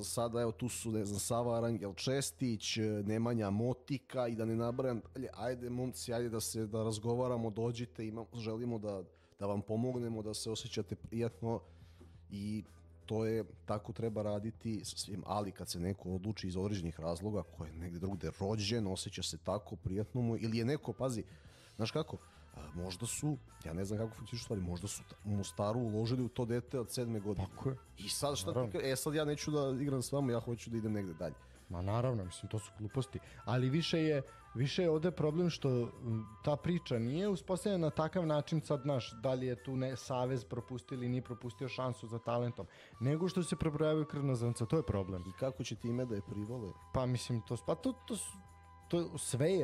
Speaker 2: Sada evo tu su, ne znam, Sava Arangel Čestić, Nemanja Motika i da ne nabrajam. Ajde momci, ajde da razgovaramo, dođite, želimo da vam pomognemo, da se osjećate prijatno i to je, tako treba raditi sa svim, ali kad se neko odluči iz određenih razloga, ko je negde drugde rođen, osjeća se tako prijatno mu, ili je neko, pazi, znaš kako, možda su, ja ne znam kako funkcioniš stvari, možda su u Mostaru uložili u to dete od 7. godine.
Speaker 1: Tako je.
Speaker 2: I sad šta ti kaže, sad ja neću da igram s vama, ja hoću da idem negde dalje.
Speaker 1: Ma naravno, mislim, to su gluposti. Ali više je ovde problem što ta priča nije uspostavljena na takav način, sad, znaš, da li je tu savez propustio ili nije propustio šansu za talentom, nego što se prebrojavaju krvna zrnca, to je problem.
Speaker 2: I kako će time da je privole?
Speaker 1: Pa mislim,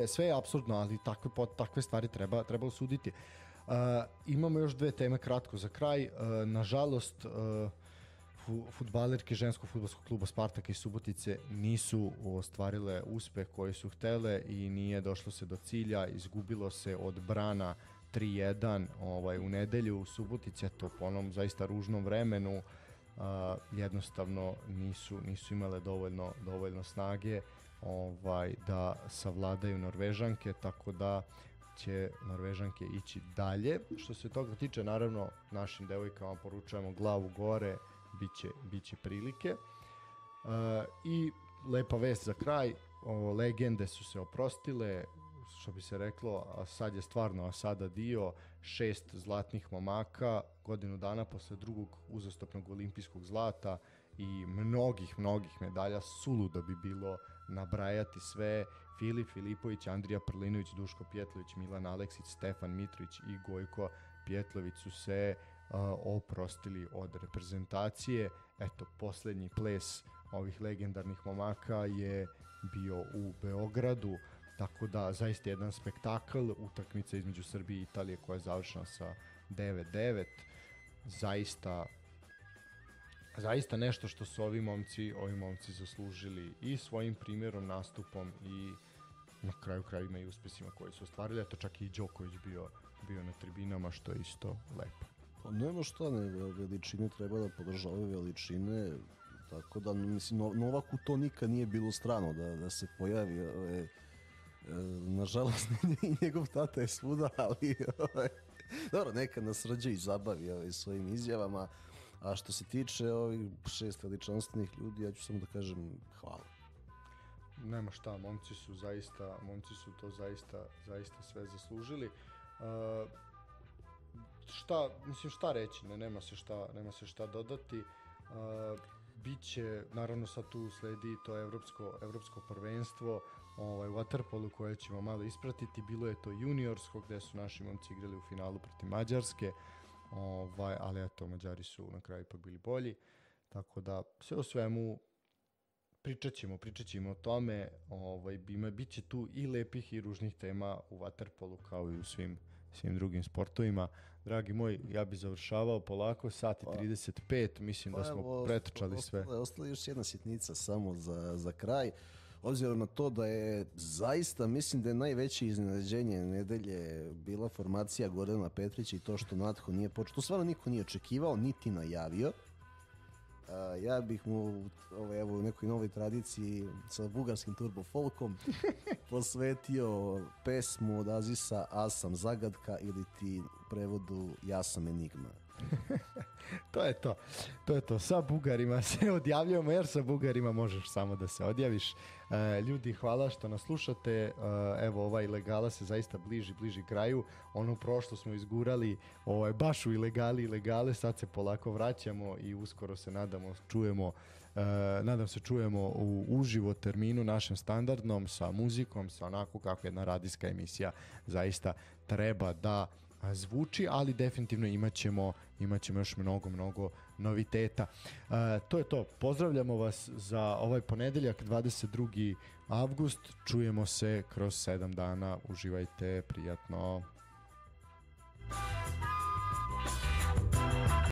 Speaker 1: sve je apsurdno, ali takve stvari treba osuditi. Imamo još dve teme kratko za kraj. Nažalost, fudbalerke ženskog fudbalskog kluba Spartaka iz Subotice nisu ostvarile uspeh koji su htele i nije došlo se do cilja. Izgubilo se od Brana 3-1 u nedelju u Subotici, eto, po onom zaista ružnom vremenu. Jednostavno nisu imale dovoljno snage da savladaju Norvežanke, tako da će Norvežanke ići dalje. Što se toga tiče, naravno, našim devojkama poručujemo glavu gore, bit će prilike. I lepa vest za kraj, legende su se oprostile, što bi se reklo, a sad je stvarno Asada Dio, 6 zlatnih momaka, godinu dana posle drugog uzastopnog olimpijskog zlata i mnogih medalja, suludo bi bilo nabrajati sve. Filip Filipović, Andrija Prlinović, Duško Pjetlović, Milan Aleksić, Stefan Mitrović i Gojko Pjetlović su se oprostili od reprezentacije. Eto, poslednji ples ovih legendarnih momaka je bio u Beogradu, tako da zaista jedan spektakl, utakmica između Srbije i Italije koja je završena sa 9-9. Zaista nešto što su ovi momci zaslužili i svojim primjerom, nastupom i na kraju krajima i uspesima koji su ostvarili. Eto, čak i Đoković bio na tribinama, što je isto lepo.
Speaker 2: Pa nema šta, veličine treba da podržavaju veličine, tako da, mislim, Novaku to nikad nije bilo strano da se pojavi. Nažalost, i njegov tata je svuda, ali dobro, nekad nas Srđe i zabavi svojim izjavama. A što se tiče ovih 6 veličanstvenih ljudi, ja ću samo da kažem hvala.
Speaker 1: Nema šta, momci su to zaista sve zaslužili. Šta reći, nema se šta dodati. Biće, naravno sad tu sledi to evropsko prvenstvo u waterpolu koje ćemo malo ispratiti. Bilo je to juniorsko gde su naši momci igrali u finalu protiv Mađarske, ali eto, Mađari su na kraju ipak bili bolji. Tako da sve u svemu pričat ćemo o tome. Biće tu i lepih i ružnih tema u waterpolu kao i u svim drugim sportovima. Dragi moj, ja bi završavao polako, 1:35, mislim da smo pretrčali sve.
Speaker 2: Ostala još jedna sitnica samo za kraj. Obzirom na to da je zaista, mislim da je najveće iznenađenje nedelje bila formacija Gordana Petrića i to što Natho nije počeo. To stvarno niko nije očekivao, niti najavio. Ja bih mu u nekoj novoj tradiciji sa bugarskim turbo folkom posvetio pesmu od Azisa A sam zagadka ili ti u prevodu Ja sam enigma.
Speaker 1: To je to. Sa Bugarima se odjavljujemo jer sa Bugarima možeš samo da se odjaviš. Ljudi, hvala što nas slušate. Evo, ova ilegala se zaista bliži kraju. Ono prošlo smo izgurali baš u ilegale, sad se polako vraćamo i uskoro se nadam se čujemo u uživo terminu našem standardnom sa muzikom, sa onako kako jedna radijska emisija zaista treba da zvuči, ali definitivno imaćemo još mnogo noviteta. To je to. Pozdravljamo vas za ovaj ponedeljak, 22. avgust. Čujemo se kroz 7 dana. Uživajte, prijatno.